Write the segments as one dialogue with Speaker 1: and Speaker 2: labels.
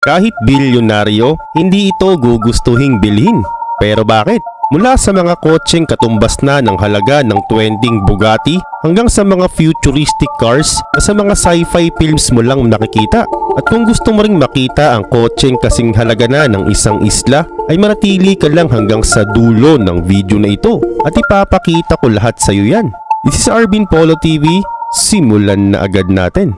Speaker 1: Kahit bilyonaryo, hindi ito gugustuhing bilhin. Pero bakit? Mula sa mga kotseng katumbas na ng halaga ng trending Bugatti hanggang sa mga futuristic cars na sa mga sci-fi films mo lang nakikita. At kung gusto mo ring makita ang kotseng kasing halaga na ng isang isla, ay manatili ka lang hanggang sa dulo ng video na ito at ipapakita ko lahat sa iyo yan. This is Arvin Polo TV, simulan na agad natin.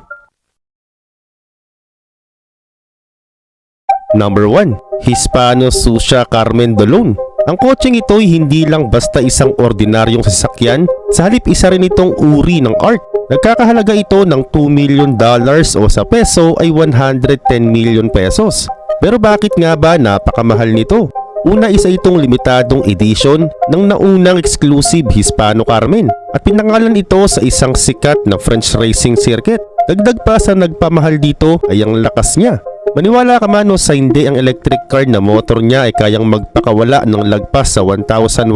Speaker 1: Number 1. Hispano Susha Carmen Dolon. Ang kotseng ito ay hindi lang basta isang ordinaryong sasakyan, sa halip isa rin itong uri ng art. Nagkakahalaga ito ng $2 million o sa peso ay 110 million pesos. Pero bakit nga ba napakamahal nito? Una, isa itong limitadong edition ng naunang exclusive Hispano Carmen at pinangalan ito sa isang sikat na French racing circuit. Dagdag pa sa nagpamahal dito ay ang lakas niya. Maniwala ka man o sa hindi, ang electric car na motor niya ay kayang magpakawala ng lagpas sa 1,100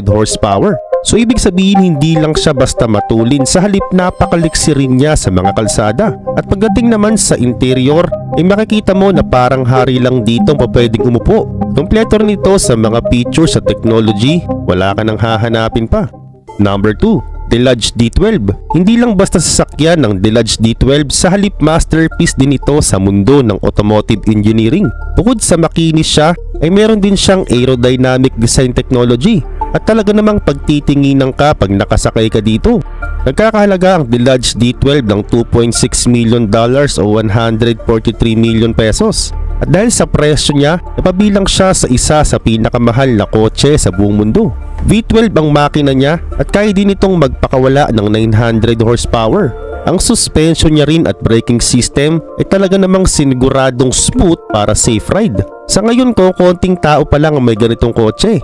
Speaker 1: horsepower. So ibig sabihin hindi lang siya basta matulin, sa halip napakaliksi rin niya sa mga kalsada. At pagdating naman sa interior ay makikita mo na parang hari lang dito ang pwedeng umupo. Kompleto rin ito sa mga features sa technology, wala ka nang hahanapin pa. Number 2. Delage D12. Hindi lang basta sasakyan ng Delage D12, sa halip masterpiece din ito sa mundo ng automotive engineering. Bukod sa makinis siya, ay meron din siyang aerodynamic design technology at talaga namang pagtitinginan ka pag nakasakay ka dito. Nagkakahalaga ang Delage D12 ng $2.6 million o 143 million pesos. At dahil sa presyo niya, napabilang siya sa isa sa pinakamahal na kotse sa buong mundo. V12 ang makina niya at kaya din itong magpakawala ng 900 horsepower. Ang suspension niya rin at braking system ay talaga namang siniguradong smooth para safe ride. Sa ngayon ko, konting tao pa lang ang may ganitong kotse.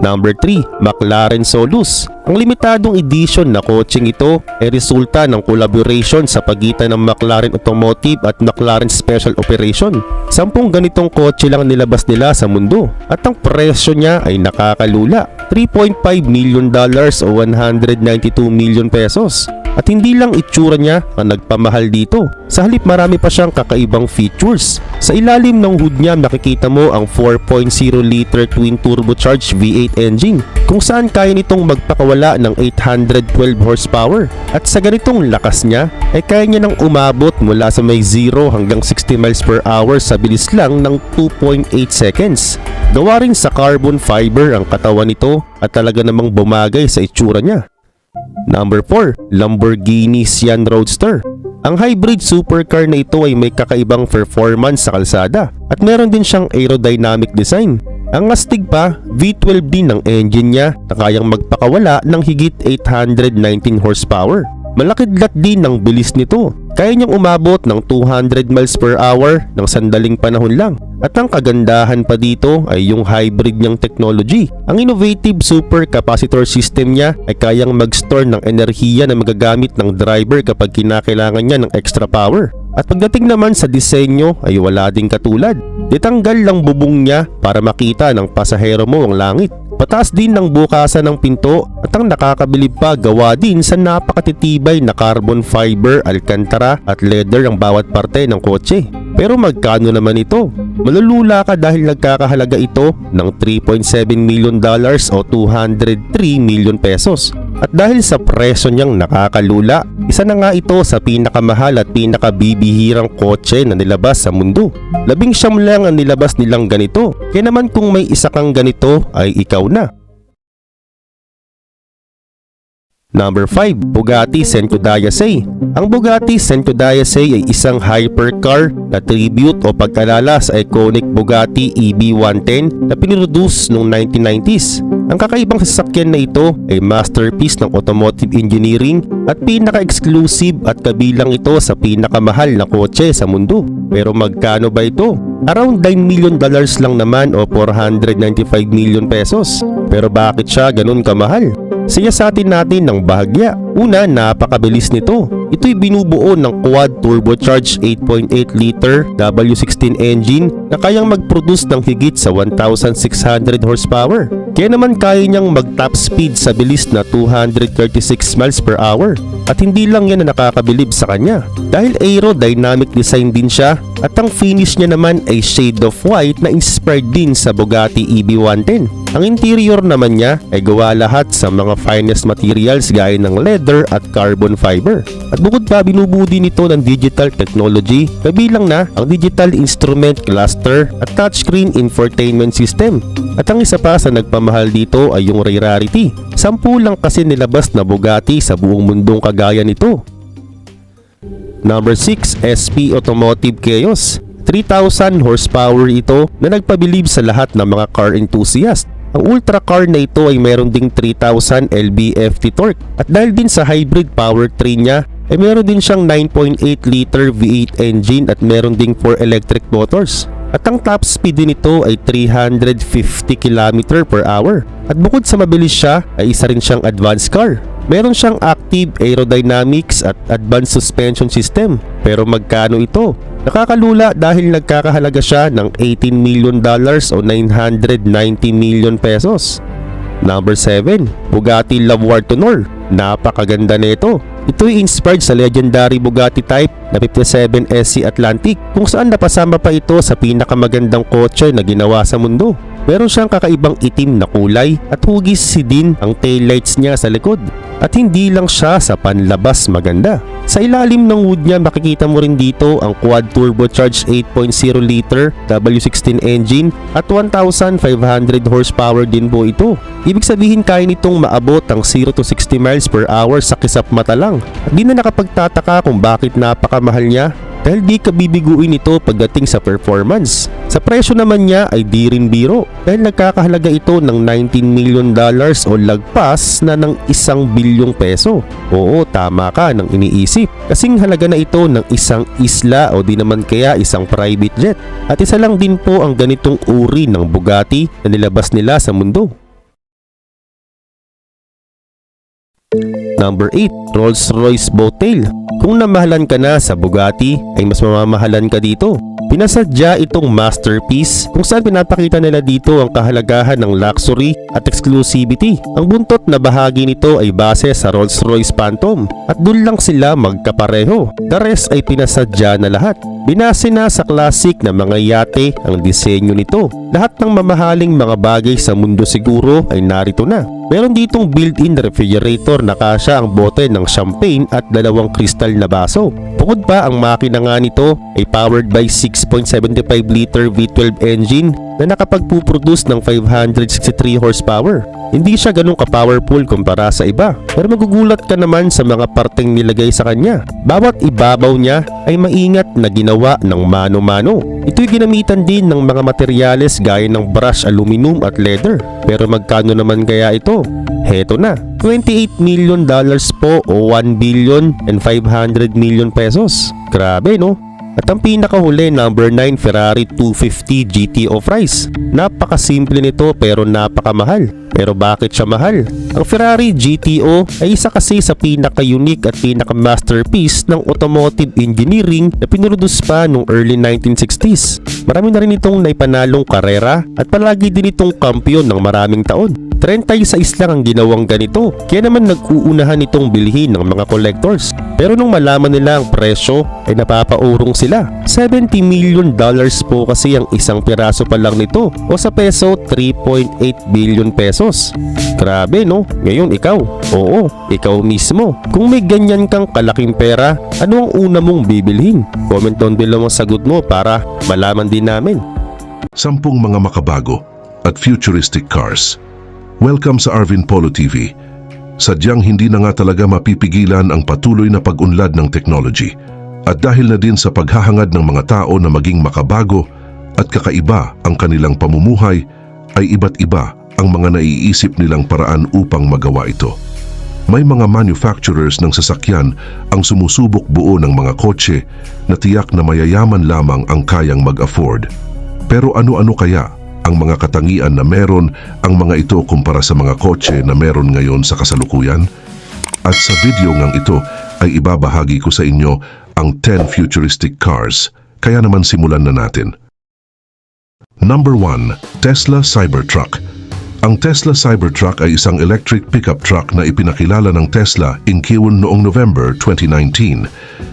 Speaker 1: Number 3. McLaren Solus. Ang limitadong edition na kotseng ito ay resulta ng collaboration sa pagitan ng McLaren Automotive at McLaren Special Operation. 10 ganitong kotse lang nilabas nila sa mundo at ang presyo niya ay nakakalula, $3.5 million o 192 million pesos. At hindi lang itsura niya ang nagpamahal dito, sa halip marami pa siyang kakaibang features. Sa ilalim ng hood niya makikita mo ang 4.0 liter twin turbocharged V8 engine kung saan kaya nitong magpakawala ng 812 horsepower. At sa ganitong lakas niya ay kaya niya nang umabot mula sa may 0 hanggang 60 miles per hour sa bilis lang ng 2.8 seconds. Gawa rin sa carbon fiber ang katawan nito at talaga namang bumagay sa itsura niya. Number 4. Lamborghini Sian Roadster. Ang hybrid supercar na ito ay may kakaibang performance sa kalsada at meron din siyang aerodynamic design. Ang astig pa, V12 din ang engine niya na kayang magpakawala ng higit 819 horsepower. Malakidlat din ang bilis nito. Kaya niyang umabot ng 200 miles per hour ng sandaling panahon lang. At ang kagandahan pa dito ay yung hybrid niyang technology. Ang innovative super capacitor system niya ay kayang mag-store ng enerhiya na magagamit ng driver kapag kinakailangan niya ng extra power. At pagdating naman sa disenyo ay wala ding katulad. Ditanggal lang bubong niya para makita ng pasahero mo ang langit. Pataas din ng bukasan ng pinto at ang nakakabilib pa, gawa din sa napakatitibay na carbon fiber, alcantara at leather ang bawat parte ng kotse. Pero magkano naman ito? Malulula ka dahil nagkakahalaga ito ng $3.7 million o 203 million pesos. At dahil sa presyo niyang nakakalula, isa na nga ito sa pinakamahal at pinakabibihirang kotse na nilabas sa mundo. 19 lang ang nilabas nilang ganito. Kaya naman kung may isa kang ganito ay ikaw na. Number 5. Bugatti Centodiase. Ang Bugatti Centodiase ay isang hypercar na tribute o pagkalala sa iconic Bugatti EB110 na piniroduce noong 1990s. Ang kakaibang sasakyan na ito ay masterpiece ng automotive engineering at pinaka-exclusive at kabilang ito sa pinakamahal na kotse sa mundo. Pero magkano ba ito? Around $9 million lang naman o 495 million pesos. Pero bakit siya ganun kamahal? Siyasatin natin ng bahagya. Una, napakabilis nito. Ito'y binubuo ng quad turbocharged 8.8 liter W16 engine na kayang mag-produce ng higit sa 1,600 horsepower. Kaya naman kaya niyang mag-top speed sa bilis na 236 miles per hour. At hindi lang yan na nakakabilib sa kanya. Dahil aerodynamic design din siya at ang finish niya naman ay shade of white na inspired din sa Bugatti EB110. Ang interior naman niya ay gawa lahat sa mga finest materials gaya ng leather at carbon fiber. At bukod pa binubudi nito ng digital technology kabilang na ang digital instrument cluster at touchscreen infotainment system. At ang isa pa sa nagpamahal dito ay yung rarity. 10 lang kasi nilabas na Bugatti sa buong mundong kagaya nito. Number 6, SP Automotive Chaos. 3,000 horsepower ito na nagpabilib sa lahat ng mga car enthusiast. Ang ultra car na ito ay meron ding 3,000 lb-ft torque at dahil din sa hybrid powertrain niya ay meron din siyang 9.8 liter V8 engine at meron ding 4 electric motors. At ang top speed din nito ay 350 km per hour. At bukod sa mabilis siya ay isa rin siyang advanced car. Meron siyang active aerodynamics at advanced suspension system. Pero magkano ito? Nakakalula dahil nagkakahalaga siya ng $18 million o 990 million pesos. Number 7, Bugatti Lavoir Tonor. Napakaganda nito. Ito ay inspired sa legendary Bugatti type na 57 SC Atlantic kung saan napasama pa ito sa pinakamagandang kotse na ginawa sa mundo. Meron siyang kakaibang itim na kulay at hugis din ang taillights niya sa likod. At hindi lang siya sa panlabas maganda. Sa ilalim ng wood niya makikita mo rin dito ang quad turbocharged 8.0 liter W16 engine at 1,500 horsepower din po ito. Ibig sabihin kaya nitong maabot ang 0 to 60 miles per hour sa kisap mata lang. At di na nakapagtataka kung bakit napakamahal niya dahil di ka bibiguin ito pagdating sa performance. Sa presyo naman niya ay di rin biro dahil nagkakahalaga ito ng $19 million o lagpas na ng 1 bilyong peso. Oo, tama ka nang iniisip. Kasing halaga na ito ng isang isla o di naman kaya isang private jet. At isa lang din po ang ganitong uri ng Bugatti na nilabas nila sa mundo. Number 8, Rolls-Royce Bowtail. Kung namahalan ka na sa Bugatti ay mas mamamahalan ka dito. Pinasadya itong masterpiece kung saan pinapakita nila dito ang kahalagahan ng luxury at exclusivity. Ang buntot na bahagi nito ay base sa Rolls-Royce Phantom at dun lang sila magkapareho. The rest ay pinasadya na lahat. Binase na sa classic na mga yate ang disenyo nito. Lahat ng mamahaling mga bagay sa mundo siguro ay narito na. Meron ditong built-in refrigerator na kasya ang bote ng champagne at 2 kristal na baso. Bukod pa ang makina nga nito ay powered by 6.75 liter V12 engine na nakapagpuproduce ng 563 horsepower. Hindi siya ganun ka-powerful kumpara sa iba pero magugulat ka naman sa mga parteng nilagay sa kanya. Bawat ibabaw niya ay maingat na ginawa ng mano-mano. Ito'y ginamitan din ng mga materyales gaya ng brush aluminum at leather. Pero magkano naman kaya ito? Heto na, $28 million po o 1 billion and 500 million pesos. Grabe no? At ang pinakahuli, number 9, Ferrari 250 GT Off-Road. Napakasimple nito pero napakamahal. Pero bakit siya mahal? Ang Ferrari GTO ay isa kasi sa pinaka-unique at pinaka-masterpiece ng automotive engineering na pinroduce pa noong early 1960s. Marami na rin itong naipanalong karera at palagi din itong kampiyon ng maraming taon. 36 lang ang ginawang ganito, kaya naman nag-uunahan itong bilhin ng mga collectors. Pero nung malaman nila ang presyo ay napapaurong sila. $70 million po kasi ang isang piraso pa lang nito o sa peso 3.8 billion pesos. Grabe no? Ngayon ikaw, oo, ikaw mismo. Kung may ganyan kang kalaking pera, ano ang una mong bibilhin? Comment down below ang sagot mo para malaman din namin.
Speaker 2: 10 mga makabago at futuristic cars. Welcome sa Arvin Polo TV. Sadyang hindi na nga talaga mapipigilan ang patuloy na pag-unlad ng technology. At dahil na din sa paghahangad ng mga tao na maging makabago at kakaiba ang kanilang pamumuhay, ay iba't iba ang mga naiisip nilang paraan upang magawa ito. May mga manufacturers ng sasakyan ang sumusubok buo ng mga kotse na tiyak na mayayaman lamang ang kayang mag-afford. Pero ano-ano kaya ang mga katangian na meron ang mga ito kumpara sa mga kotse na meron ngayon sa kasalukuyan? At sa video ngang ito ay ibabahagi ko sa inyo ang 10 futuristic cars. Kaya naman simulan na natin. Number 1, Tesla Cybertruck. Ang Tesla Cybertruck ay isang electric pickup truck na ipinakilala ng Tesla in Kiwon noong November 2019.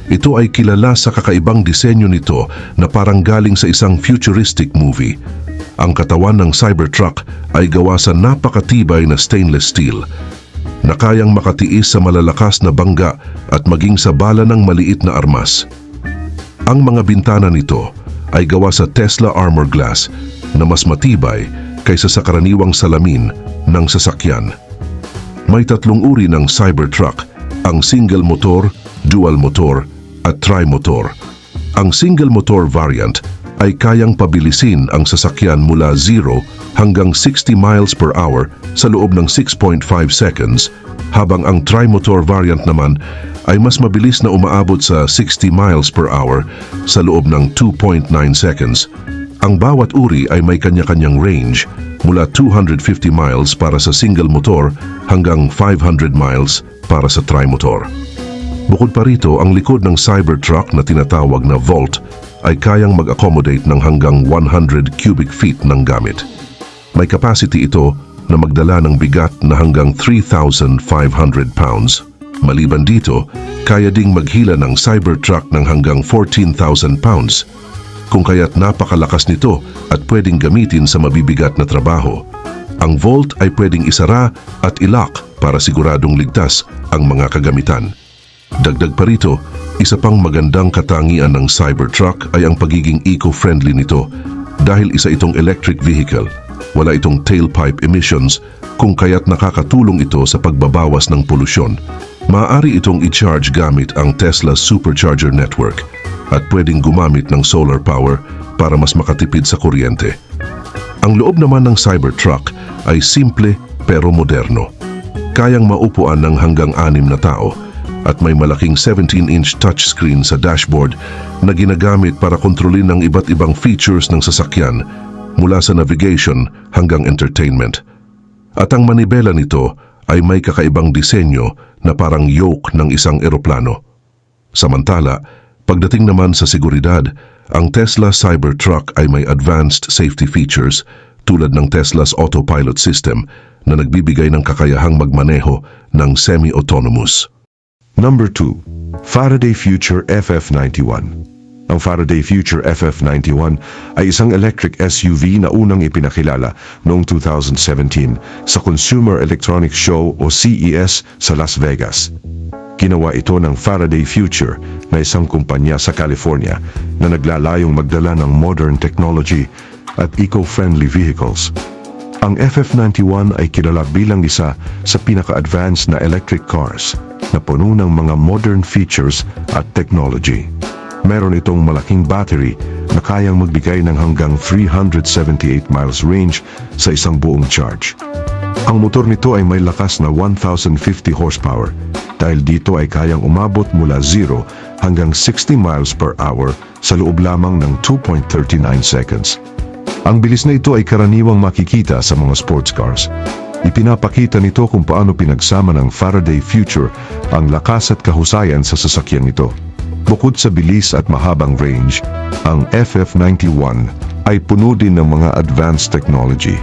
Speaker 2: Ito ay kilala sa kakaibang disenyo nito na parang galing sa isang futuristic movie. Ang katawan ng Cybertruck ay gawa sa napakatibay na stainless steel na kayang makatiis sa malalakas na bangga at maging sa bala ng maliit na armas. Ang mga bintana nito ay gawa sa Tesla Armor Glass na mas matibay kaysa sa karaniwang salamin ng sasakyan. May 3 uri ng Cybertruck, ang single motor, dual motor at tri-motor. Ang single motor variant ay kayang pabilisin ang sasakyan mula 0 hanggang 60 miles per hour sa loob ng 6.5 seconds, habang ang tri-motor variant naman ay mas mabilis na umaabot sa 60 miles per hour sa loob ng 2.9 seconds. Ang bawat uri ay may kanya-kanyang range mula 250 miles para sa single motor hanggang 500 miles para sa tri-motor. Bukod pa rito, ang likod ng Cybertruck na tinatawag na vault ay kayang mag-accommodate ng hanggang 100 cubic feet ng gamit. May capacity ito na magdala ng bigat na hanggang 3,500 pounds. Maliban dito, kaya ding maghila ng Cybertruck ng hanggang 14,000 pounds. Kung kaya't napakalakas nito at pwedeng gamitin sa mabibigat na trabaho. Ang vault ay pwedeng isara at i-lock para siguradong ligtas ang mga kagamitan. Dagdag pa rito, isa pang magandang katangian ng Cybertruck ay ang pagiging eco-friendly nito dahil isa itong electric vehicle. Wala itong tailpipe emissions kung kaya't nakakatulong ito sa pagbabawas ng polusyon. Maaari itong i-charge gamit ang Tesla Supercharger Network at pwedeng gumamit ng solar power para mas makatipid sa kuryente. Ang loob naman ng Cybertruck ay simple pero moderno. Kayang maupuan ng hanggang 6 na tao at may malaking 17-inch touchscreen sa dashboard na ginagamit para kontrolin ang iba't ibang features ng sasakyan mula sa navigation hanggang entertainment. At ang manibela nito ay may kakaibang disenyo na parang yoke ng isang eroplano. Samantala, pagdating naman sa seguridad, ang Tesla Cybertruck ay may advanced safety features tulad ng Tesla's autopilot system na nagbibigay ng kakayahang magmaneho ng semi-autonomous.
Speaker 3: Number 2. Faraday Future FF91. Ang Faraday Future FF91 ay isang electric SUV na unang ipinakilala noong 2017 sa Consumer Electronics Show o CES sa Las Vegas. Ginawa ito ng Faraday Future na isang kumpanya sa California na naglalayong magdala ng modern technology at eco-friendly vehicles. Ang FF91 ay kilala bilang isa sa pinaka-advanced na electric cars na puno ng mga modern features at technology. Meron itong malaking battery na kayang magbigay ng hanggang 378 miles range sa isang buong charge. Ang motor nito ay may lakas na 1,050 horsepower dahil dito ay kayang umabot mula 0 hanggang 60 miles per hour sa loob lamang ng 2.39 seconds. Ang bilis na ito ay karaniwang makikita sa mga sports cars. Ipinapakita nito kung paano pinagsama ng Faraday Future ang lakas at kahusayan sa sasakyan nito. Bukod sa bilis at mahabang range, ang FF91 ay puno din ng mga advanced technology.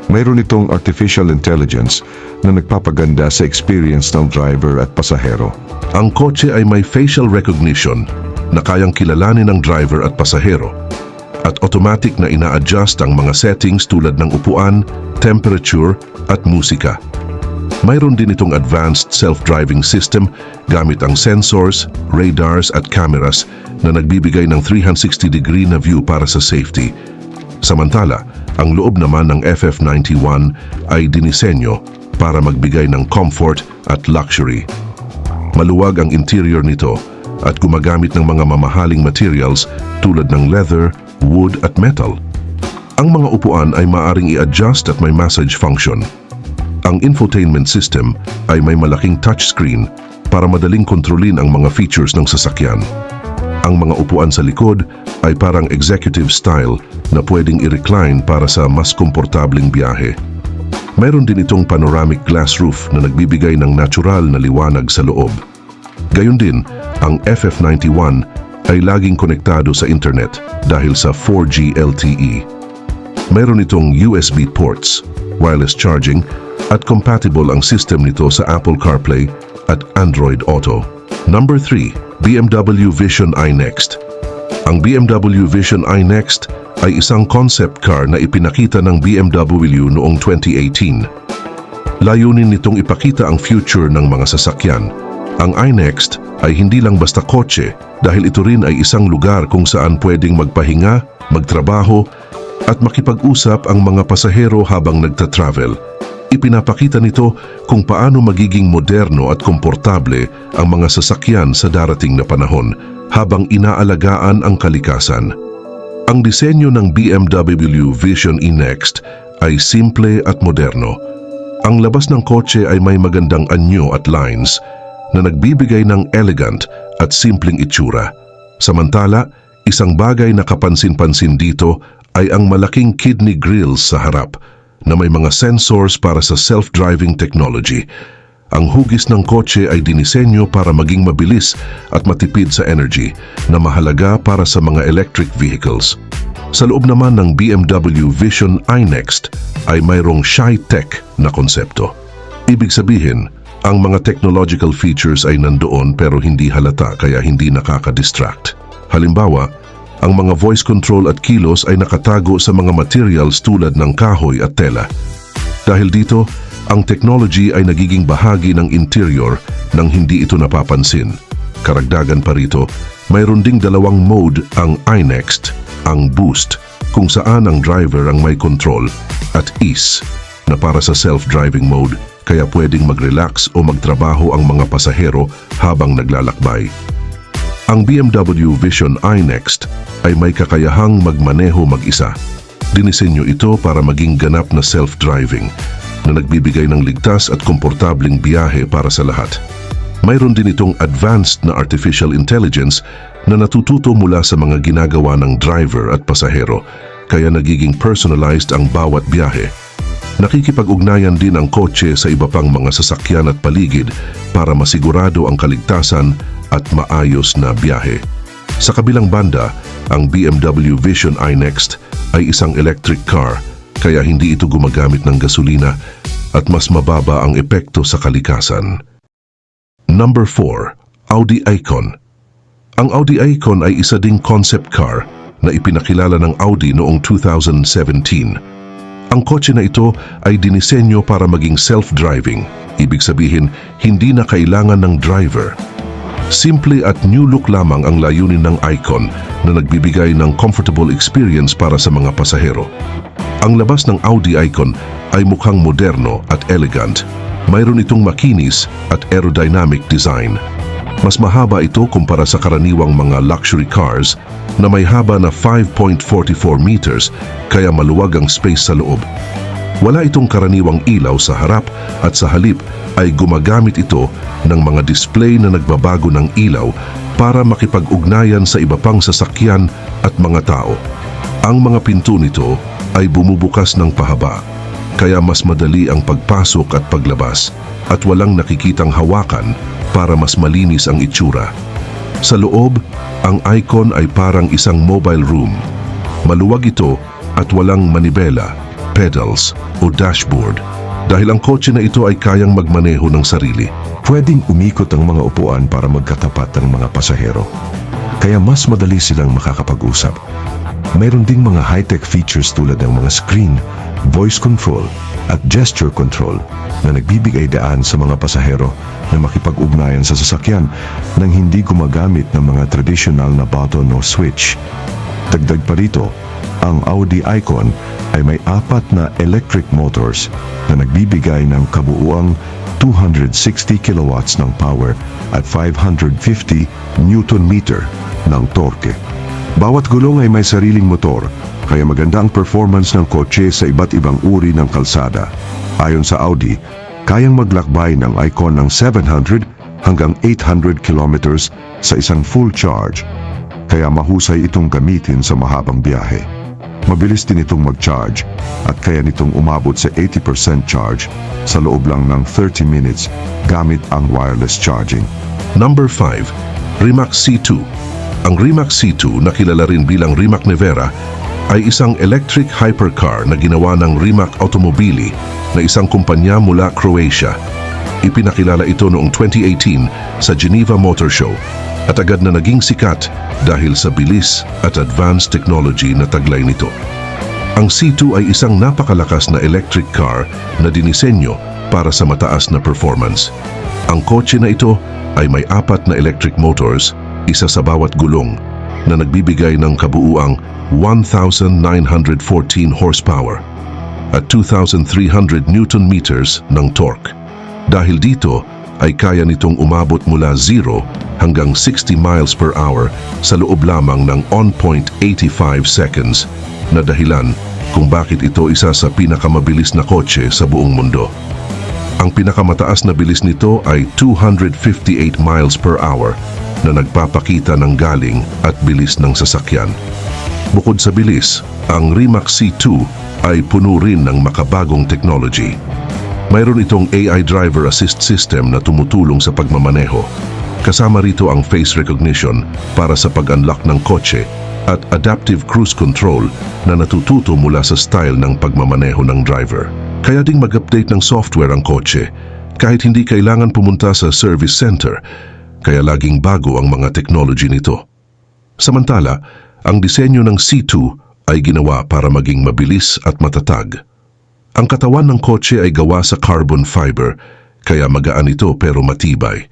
Speaker 3: Mayroon itong artificial intelligence na nagpapaganda sa experience ng driver at pasahero.
Speaker 2: Ang kotse ay may facial recognition na kayang kilalanin ng driver at pasahero at automatic na ina-adjust ang mga settings tulad ng upuan, temperature at musika. Mayroon din itong advanced self-driving system gamit ang sensors, radars at cameras na nagbibigay ng 360-degree na view para sa safety. Samantala, ang loob naman ng FF91 ay dinisenyo para magbigay ng comfort at luxury. Maluwag ang interior nito at gumagamit ng mga mamahaling materials tulad ng leather, wood at metal. Ang mga upuan ay maaring i-adjust at may massage function. Ang infotainment system ay may malaking touchscreen para madaling kontrolin ang mga features ng sasakyan. Ang mga upuan sa likod ay parang executive style na pwedeng i-recline para sa mas komportableng biyahe. Mayroon din itong panoramic glass roof na nagbibigay ng natural na liwanag sa loob. Gayun din, ang FF91 ay laging konektado sa internet dahil sa 4G LTE. Mayroon itong USB ports wireless charging, at compatible ang system nito sa Apple CarPlay at Android Auto. Number 3, BMW Vision iNext. Ang BMW Vision iNext ay isang concept car na ipinakita ng BMW noong 2018. Layunin nitong ipakita ang future ng mga sasakyan. Ang iNext ay hindi lang basta kotse dahil ito rin ay isang lugar kung saan pwedeng magpahinga, magtrabaho at makipag-usap ang mga pasahero habang nagtatravel. Ipinapakita nito kung paano magiging moderno at komportable ang mga sasakyan sa darating na panahon habang inaalagaan ang kalikasan. Ang disenyo ng BMW Vision iNext ay simple at moderno. Ang labas ng kotse ay may magandang anyo at lines na nagbibigay ng elegant at simpleng itsura. Samantala, isang bagay na kapansin-pansin dito ay ang malaking kidney grills sa harap na may mga sensors para sa self-driving technology. Ang hugis ng kotse ay dinisenyo para maging mabilis at matipid sa energy na mahalaga para sa mga electric vehicles. Sa loob naman ng BMW Vision iNext ay mayroong Shy-Tech na konsepto. Ibig sabihin, ang mga technological features ay nandoon pero hindi halata kaya hindi nakaka-distract. Halimbawa, ang mga voice control at kilos ay nakatago sa mga materials tulad ng kahoy at tela. Dahil dito, ang technology ay nagiging bahagi ng interior nang hindi ito napapansin. Karagdagan pa rito, mayroon ding dalawang mode ang iNext, ang Boost, kung saan ang driver ang may control, at Ease, na para sa self-driving mode, kaya pwedeng mag-relax o magtrabaho ang mga pasahero habang naglalakbay. Ang BMW Vision iNext ay may kakayahang magmaneho mag-isa. Dinisenyo ito para maging ganap na self-driving na nagbibigay ng ligtas at komportabling biyahe para sa lahat. Mayroon din itong advanced na artificial intelligence na natututo mula sa mga ginagawa ng driver at pasahero, kaya nagiging personalized ang bawat biyahe. Nakikipag-ugnayan din ang kotse sa iba pang mga sasakyan at paligid para masigurado ang kaligtasan at maayos na biyahe. Sa kabilang banda, ang BMW Vision iNext ay isang electric car, kaya hindi ito gumagamit ng gasolina at mas mababa ang epekto sa kalikasan. Number 4, Audi Icon. Ang Audi Icon ay isa ding concept car na ipinakilala ng Audi noong 2017. Ang kotse na ito ay dinisenyo para maging self-driving. Ibig sabihin, hindi na kailangan ng driver. Simple at new look lamang ang layunin ng Icon na nagbibigay ng comfortable experience para sa mga pasahero. Ang labas ng Audi Icon ay mukhang moderno at elegant. Mayroon itong makinis at aerodynamic design. Mas mahaba ito kumpara sa karaniwang mga luxury cars na may haba na 5.44 meters kaya maluwag ang space sa loob. Wala itong karaniwang ilaw sa harap at sa halip ay gumagamit ito ng mga display na nagbabago ng ilaw para makipag-ugnayan sa iba pang sasakyan at mga tao. Ang mga pinto nito ay bumubukas ng pahaba, kaya mas madali ang pagpasok at paglabas at walang nakikitang hawakan para mas malinis ang itsura. Sa loob, ang Icon ay parang isang mobile room. Maluwag ito at walang manibela, pedals o dashboard dahil ang kotse na ito ay kayang magmaneho ng sarili.
Speaker 3: Pwedeng umikot ang mga upuan para magkatapat ng mga pasahero, kaya mas madali silang makakapag-usap. Mayroon ding mga high-tech features tulad ng mga screen, voice control at gesture control na nagbibigay daan sa mga pasahero na makipag-ugnayan sa sasakyan nang hindi gumagamit ng mga traditional na button o switch. Dagdag pa rito, ang Audi Icon ay may 4 na electric motors na nagbibigay ng kabuuang 260 kilowatts ng power at 550 Newton meter ng torque. Bawat gulong ay may sariling motor, kaya maganda ang performance ng kotse sa iba't ibang uri ng kalsada. Ayon sa Audi, kayang maglakbay ng Icon ng 700 hanggang 800 kilometers sa isang full charge, kaya mahusay itong gamitin sa mahabang biyahe. Mabilis din itong mag-charge at kaya nitong umabot sa 80% charge sa loob lang ng 30 minutes gamit ang wireless charging.
Speaker 2: Number 5, Rimac C2. Ang Rimac C2 na kilala rin bilang Rimac Nevera ay isang electric hypercar na ginawa ng Rimac Automobili na isang kumpanya mula Croatia. Ipinakilala ito noong 2018 sa Geneva Motor Show at agad na naging sikat dahil sa bilis at advanced technology na taglay nito. Ang C2 ay isang napakalakas na electric car na dinisenyo para sa mataas na performance. Ang kotse na ito ay may 4 na electric motors, isa sa bawat gulong, na nagbibigay ng kabuuang 1,914 horsepower at 2,300 Newton meters ng torque. Dahil dito ay kaya nitong umabot mula 0 hanggang 60 miles per hour sa loob lamang ng 1.85 seconds na dahilan kung bakit ito isa sa pinakamabilis na kotse sa buong mundo. Ang pinakamataas na bilis nito ay 258 miles per hour na nagpapakita ng galing at bilis ng sasakyan. Bukod sa bilis, ang Rimac C2 ay puno rin ng makabagong technology. Mayroon itong AI driver assist system na tumutulong sa pagmamaneho. Kasama rito ang face recognition para sa pag-unlock ng kotse at adaptive cruise control na natututo mula sa style ng pagmamaneho ng driver. Kaya ding mag-update ng software ang kotse kahit hindi kailangan pumunta sa service center, kaya laging bago ang mga technology nito. Samantala, ang disenyo ng C2 ay ginawa para maging mabilis at matatag. Ang katawan ng kotse ay gawa sa carbon fiber, kaya magaan ito pero matibay.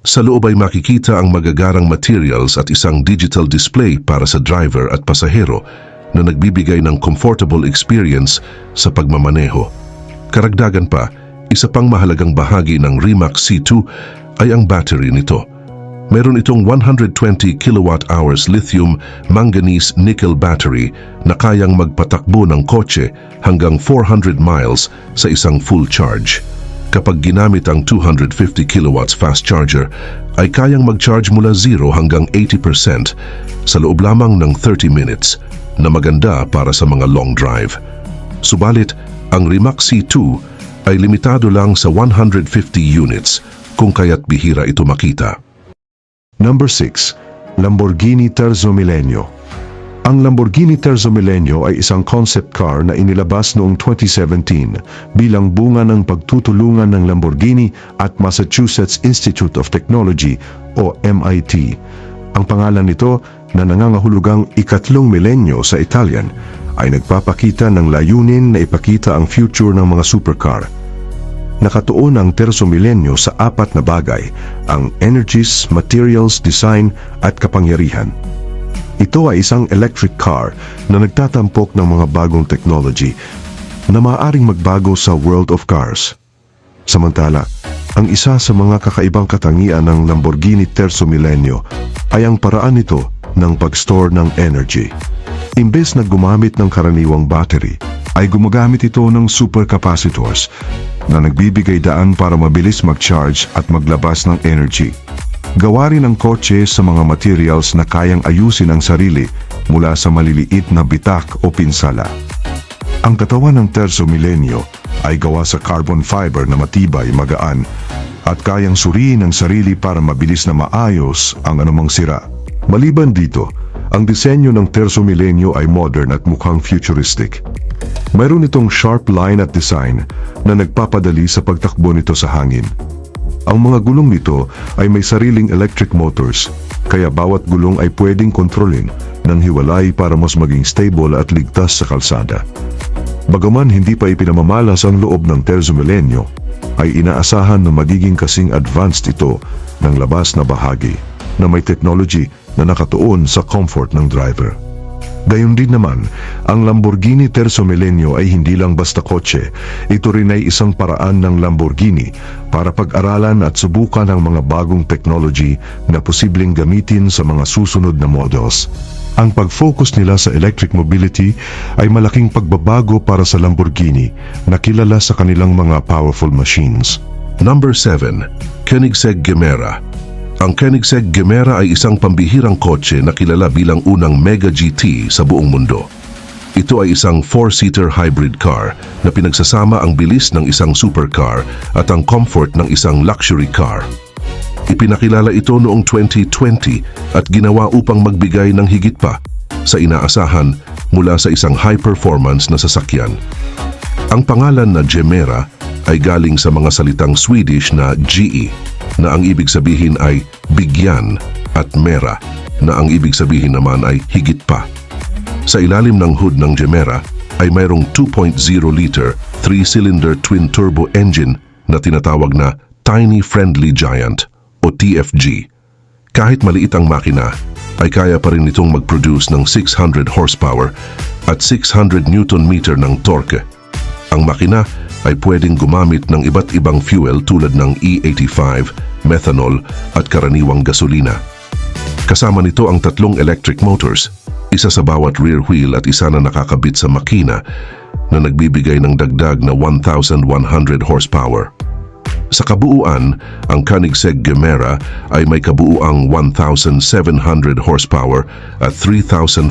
Speaker 2: Sa loob ay makikita ang magagarang materials at isang digital display para sa driver at pasahero na nagbibigay ng comfortable experience sa pagmamaneho. Karagdagan pa, isa pang mahalagang bahagi ng Rimac C2 ay ang battery nito. Meron itong 120 kWh lithium manganese nickel battery na kayang magpatakbo ng kotse hanggang 400 miles sa isang full charge. Kapag ginamit ang 250 kilowatts fast charger, ay kayang mag-charge mula 0 hanggang 80% sa loob lamang ng 30 minutes na maganda para sa mga long drive. Subalit, ang Rimac C2 ay limitado lang sa 150 units kung kaya't bihira ito makita.
Speaker 3: Number 6. Lamborghini Terzo Millennio. Ang Lamborghini Terzo Millennio ay isang concept car na inilabas noong 2017 bilang bunga ng pagtutulungan ng Lamborghini at Massachusetts Institute of Technology o MIT. Ang pangalan nito na nangangahulugang ikatlong milenyo sa Italian ay nagpapakita ng layunin na ipakita ang future ng mga supercar. Nakatuon ang Terzo Millennio sa 4 na bagay, ang energies, materials, design at kapangyarihan. Ito ay isang electric car na nagtatampok ng mga bagong technology na maaaring magbago sa world of cars. Samantala, ang isa sa mga kakaibang katangian ng Lamborghini Terzo Millennio ay ang paraan nito ng pag-store ng energy. Imbes na gumamit ng karaniwang battery, ay gumagamit ito ng supercapacitors na nagbibigay daan para mabilis mag-charge at maglabas ng energy. Gawa rin ang kotse sa mga materials na kayang ayusin ang sarili mula sa maliliit na bitak o pinsala. Ang katawan ng Terzo Millennio ay gawa sa carbon fiber na matibay, magaan at kayang suriin ang sarili para mabilis na maayos ang anumang sira. Maliban dito, ang disenyo ng Terzo Millennio ay modern at mukhang futuristic. Mayroon itong sharp line at design na nagpapadali sa pagtakbo nito sa hangin. Ang mga gulong nito ay may sariling electric motors, kaya bawat gulong ay pwedeng kontrolin ng hiwalay para mas maging stable at ligtas sa kalsada. Bagaman hindi pa ipinamamalas ang loob ng Terzo Millennio, ay inaasahan na magiging kasing advanced ito ng labas na bahagi na may technology na nakatuon sa comfort ng driver. Gayun din naman, ang Lamborghini Terzo Millennio ay hindi lang basta kotse, ito rin ay isang paraan ng Lamborghini para pag-aralan at subukan ang mga bagong technology na posibleng gamitin sa mga susunod na models. Ang pag-focus nila sa electric mobility ay malaking pagbabago para sa Lamborghini na kilala sa kanilang mga powerful machines.
Speaker 2: Number 7. Koenigsegg Gemera. Ang Koenigsegg Gemera ay isang pambihirang kotse na kilala bilang unang Mega GT sa buong mundo. Ito ay isang 4-seater hybrid car na pinagsasama ang bilis ng isang supercar at ang comfort ng isang luxury car. Ipinakilala ito noong 2020 at ginawa upang magbigay ng higit pa sa inaasahan mula sa isang high-performance na sasakyan. Ang pangalan na Gemera ay galing sa mga salitang Swedish na GE, na ang ibig sabihin ay bigyan, at Mera, na ang ibig sabihin naman ay higit pa. Sa ilalim ng hood ng Gemera ay mayroong 2.0-liter 3-cylinder twin-turbo engine na tinatawag na Tiny Friendly Giant o TFG. Kahit maliit ang makina, ay kaya pa rin itong mag-produce ng 600 horsepower at 600 Newton-meter ng torque. Ang makina ay pwedeng gumamit ng iba't ibang fuel tulad ng E85, methanol at karaniwang gasolina. Kasama nito ang 3 electric motors, isa sa bawat rear wheel at isa na nakakabit sa makina na nagbibigay ng dagdag na 1,100 horsepower. Sa kabuuan, ang Koenigsegg Gemera ay may kabuuang 1,700 horsepower at 3,500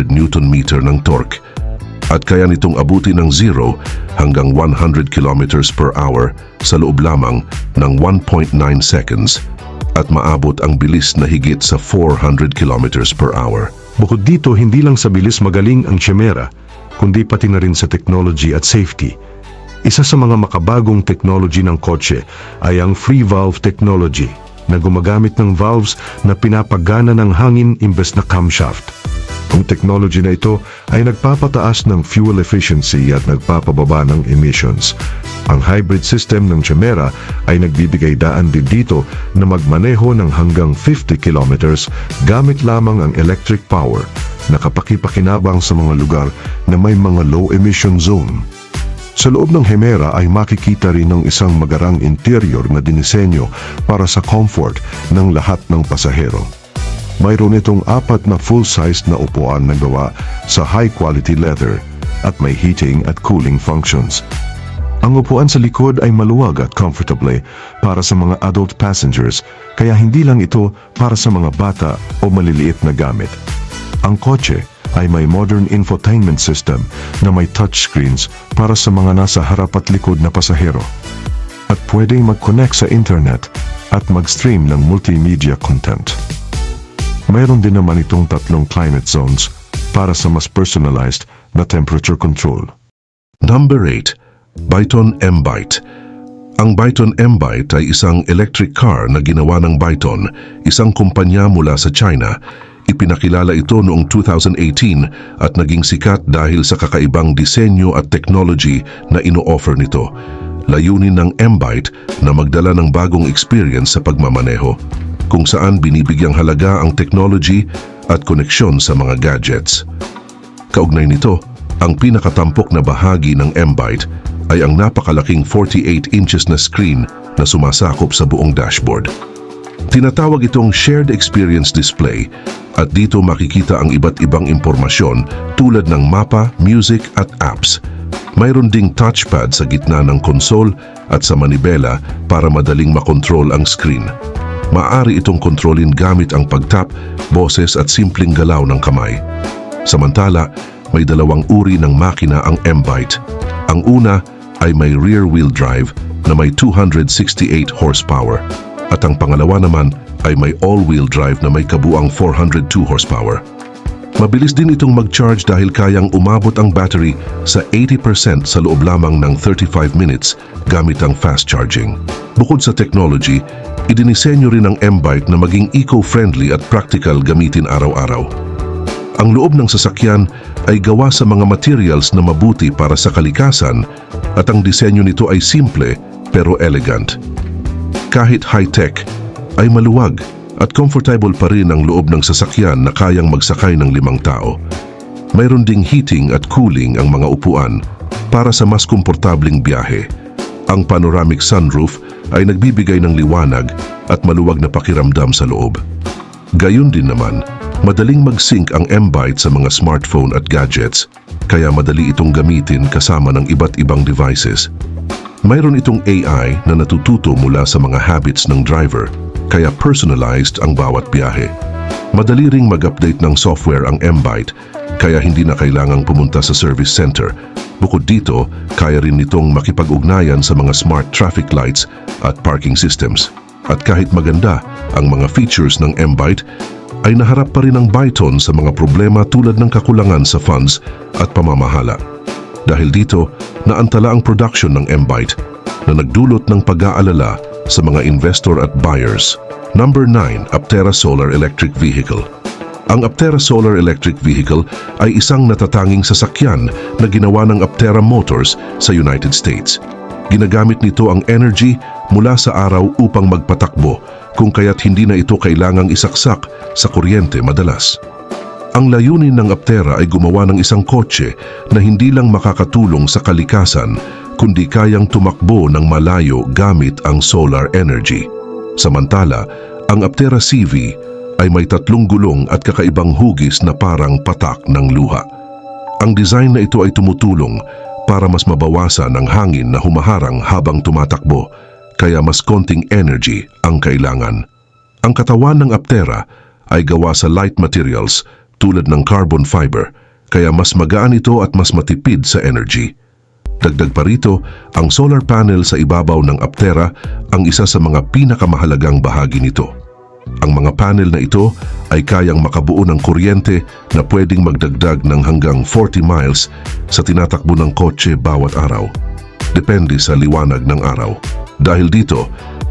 Speaker 2: Newton-meter ng torque. At kaya nitong abutin ng 0 hanggang 100 kilometers per hour sa loob lamang ng 1.9 seconds at maabot ang bilis na higit sa 400 kilometers per hour.
Speaker 3: Bukod dito, hindi lang sa bilis magaling ang Gemera, kundi pati na rin sa technology at safety. Isa sa mga makabagong technology ng kotse ay ang free valve technology na gumagamit ng valves na pinapagana ng hangin imbes na camshaft. Ang technology na ito ay nagpapataas ng fuel efficiency at nagpapababa ng emissions. Ang hybrid system ng Gemera ay nagbibigay daan din dito na magmaneho ng hanggang 50 kilometers gamit lamang ang electric power na kapakipakinabang sa mga lugar na may mga low emission zone. Sa loob ng Gemera ay makikita rin ng isang magarang interior na dinisenyo para sa comfort ng lahat ng pasahero. Mayroon itong 4 na full-size na upuan na gawa sa high-quality leather at may heating at cooling functions. Ang upuan sa likod ay maluwag at comfortable para sa mga adult passengers, kaya hindi lang ito para sa mga bata o maliliit na gamit. Ang kotse ay may modern infotainment system na may touchscreens para sa mga nasa harap at likod na pasahero. At pwedeng mag-connect sa internet at mag-stream ng multimedia content. Mayroon din naman itong 3 climate zones para sa mas personalized na temperature control.
Speaker 2: Number 8. Byton M-Byte. Ang Byton M-Byte ay isang electric car na ginawa ng Byton, isang kumpanya mula sa China. Ipinakilala ito noong 2018 at naging sikat dahil sa kakaibang disenyo at technology na ino-offer nito. Layunin ng M-Byte na magdala ng bagong experience sa pagmamaneho, kung saan binibigyang halaga ang technology at koneksyon sa mga gadgets. Kaugnay nito, ang pinakatampok na bahagi ng M-Byte ay ang napakalaking 48 inches na screen na sumasakop sa buong dashboard. Tinatawag itong shared experience display at dito makikita ang iba't ibang impormasyon tulad ng mapa, music at apps. Mayroon ding touchpad sa gitna ng console at sa manibela para madaling makontrol ang screen. Maaari itong kontrolin gamit ang pagtap, boses at simpleng galaw ng kamay. Samantala, may 2 uri ng makina ang M-Byte. Ang una ay may rear-wheel drive na may 268 horsepower at ang pangalawa naman ay may all-wheel drive na may kabuang 402 horsepower. Mabilis din itong mag-charge dahil kayang umabot ang battery sa 80% sa loob lamang ng 35 minutes gamit ang fast charging. Bukod sa technology, idinisenyo rin ang M-Byte na maging eco-friendly at practical gamitin araw-araw. Ang loob ng sasakyan ay gawa sa mga materials na mabuti para sa kalikasan at ang disenyo nito ay simple pero elegant. Kahit high-tech, ay maluwag at comfortable pa rin ang loob ng sasakyan na kayang magsakay ng 5 tao. Mayroon ding heating at cooling ang mga upuan para sa mas komportabling biyahe. Ang panoramic sunroof ay nagbibigay ng liwanag at maluwag na pakiramdam sa loob. Gayun din naman, madaling mag-sync ang M-Byte sa mga smartphone at gadgets, kaya madali itong gamitin kasama ng iba't ibang devices. Mayroon itong AI na natututo mula sa mga habits ng driver, kaya personalized ang bawat biyahe. Madali ring mag-update ng software ang M-Byte, kaya hindi na kailangang pumunta sa service center. Bukod dito, kaya rin nitong makipag-ugnayan sa mga smart traffic lights at parking systems. At kahit maganda ang mga features ng M-Byte, ay naharap pa rin ang Byton sa mga problema tulad ng kakulangan sa funds at pamamahala. Dahil dito, naantala ang production ng M-Byte na nagdulot ng pag-aalala sa mga investor at buyers. Number 9, Aptera Solar Electric Vehicle. Ang Aptera Solar Electric Vehicle ay isang natatanging sasakyan na ginawa ng Aptera Motors sa United States. Ginagamit nito ang energy mula sa araw upang magpatakbo, kung kaya't hindi na ito kailangang isaksak sa kuryente madalas. Ang layunin ng Aptera ay gumawa ng isang kotse na hindi lang makakatulong sa kalikasan, kundi kayang tumakbo ng malayo gamit ang solar energy. Samantala, ang Aptera CV ay may 3 gulong at kakaibang hugis na parang patak ng luha. Ang design na ito ay tumutulong para mas mabawasan ang hangin na humaharang habang tumatakbo, kaya mas konting energy ang kailangan. Ang katawan ng Aptera ay gawa sa light materials tulad ng carbon fiber, kaya mas magaan ito at mas matipid sa energy. Dagdag pa rito, ang solar panel sa ibabaw ng Aptera ang isa sa mga pinakamahalagang bahagi nito. Ang mga panel na ito ay kayang makabuo ng kuryente na pwedeng magdagdag ng hanggang 40 miles sa tinatakbo ng kotse bawat araw. Depende sa liwanag ng araw. Dahil dito,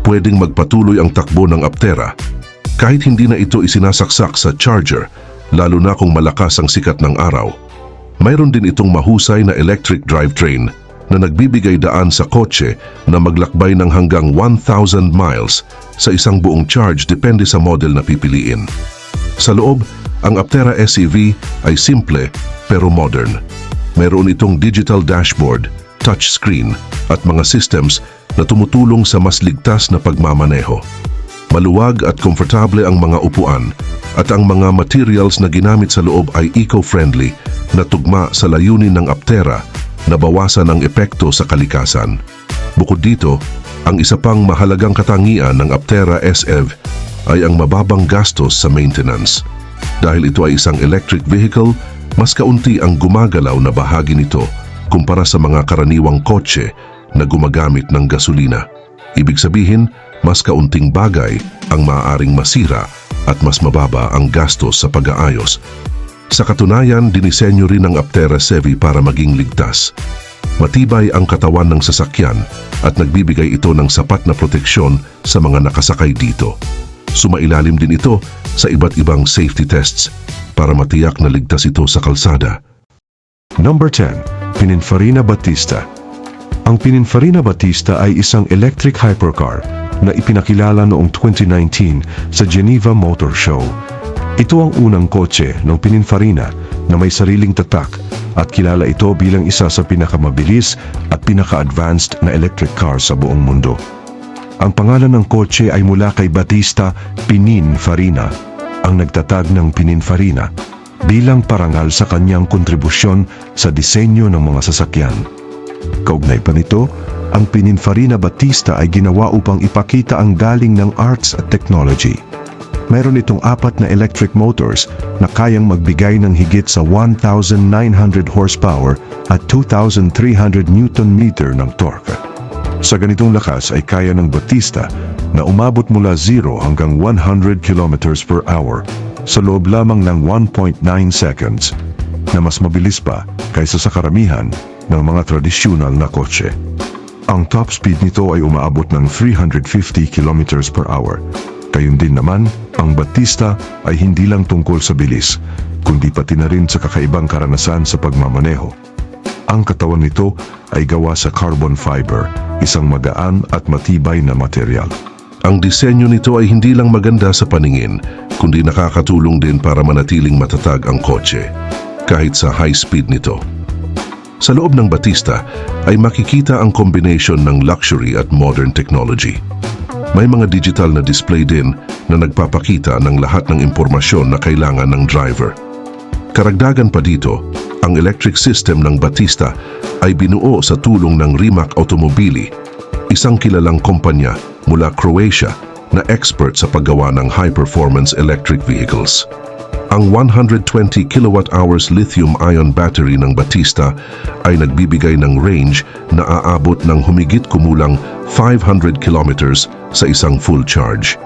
Speaker 2: pwedeng magpatuloy ang takbo ng Aptera kahit hindi na ito isinasaksak sa charger, lalo na kung malakas ang sikat ng araw. Mayroon din itong mahusay na electric drivetrain na nagbibigay daan sa kotse na maglakbay ng hanggang 1,000 miles sa isang buong charge depende sa model na pipiliin. Sa loob, ang Aptera SEV ay simple pero modern. Mayroon itong digital dashboard, touchscreen at mga systems na tumutulong sa mas ligtas na pagmamaneho. Maluwag at komportable ang mga upuan at ang mga materials na ginamit sa loob ay eco-friendly na tugma sa layunin ng Aptera na bawasan ang epekto sa kalikasan. Bukod dito, ang isa pang mahalagang katangian ng Aptera SEV ay ang mababang gastos sa maintenance. Dahil ito ay isang electric vehicle, mas kaunti ang gumagalaw na bahagi nito kumpara sa mga karaniwang kotse na gumagamit ng gasolina. Ibig sabihin, mas kaunting bagay ang maaaring masira at mas mababa ang gastos sa pag-aayos. Sa katunayan, dinisenyo rin ang Aptera SEV para maging ligtas. Matibay ang katawan ng sasakyan at nagbibigay ito ng sapat na proteksyon sa mga nakasakay dito. Sumailalim din ito sa iba't ibang safety tests para matiyak na ligtas ito sa kalsada.
Speaker 3: Number 10, Pininfarina Battista. Ang Pininfarina Battista ay isang electric hypercar na ipinakilala noong 2019 sa Geneva Motor Show. Ito ang unang kotse ng Pininfarina na may sariling tatak at kilala ito bilang isa sa pinakamabilis at pinaka-advanced na electric car sa buong mundo. Ang pangalan ng kotse ay mula kay Battista Pininfarina, ang nagtatag ng Pininfarina, bilang parangal sa kanyang kontribusyon sa disenyo ng mga sasakyan. Kaugnay pa nito, ang Pininfarina Battista ay ginawa upang ipakita ang galing ng arts at technology. Mayroon itong 4 na electric motors na kayang magbigay ng higit sa 1,900 horsepower at 2,300 Newton-meter ng torque. Sa ganitong lakas ay kaya ng Battista na umabot mula 0 hanggang 100 kilometers per hour sa loob lamang ng 1.9 seconds, na mas mabilis pa kaysa sa karamihan ng mga tradisyonal na kotse. Ang top speed nito ay umaabot ng 350 kilometers per hour. Gayun din naman, ang Battista ay hindi lang tungkol sa bilis, kundi pati na rin sa kakaibang karanasan sa pagmamaneho. Ang katawan nito ay gawa sa carbon fiber, isang magaan at matibay na material.
Speaker 2: Ang disenyo nito ay hindi lang maganda sa paningin, kundi nakakatulong din para manatiling matatag ang kotse, kahit sa high speed nito. Sa loob ng Battista ay makikita ang combination ng luxury at modern technology. May mga digital na display din na nagpapakita ng lahat ng impormasyon na kailangan ng driver. Karagdagan pa dito, ang electric system ng Battista ay binuo sa tulong ng Rimac Automobili, isang kilalang kumpanya mula Croatia na expert sa paggawa ng high-performance electric vehicles. Ang 120 kWh lithium-ion battery ng Battista ay nagbibigay ng range na aabot ng humigit kumulang 500 kilometers sa isang full charge.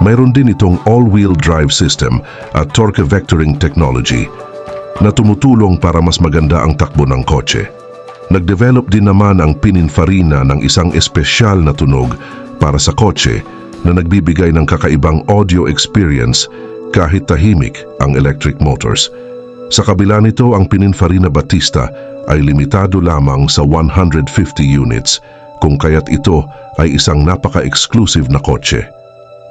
Speaker 2: Mayroon din itong all-wheel drive system at torque vectoring technology na tumutulong para mas maganda ang takbo ng kotse. Nag-develop din naman ang Pininfarina ng isang espesyal na tunog para sa kotse na nagbibigay ng kakaibang audio experience kahit tahimik ang electric motors. Sa kabila nito, ang Pininfarina Battista ay limitado lamang sa 150 units, kung kaya't ito ay isang napaka-exclusive na kotse.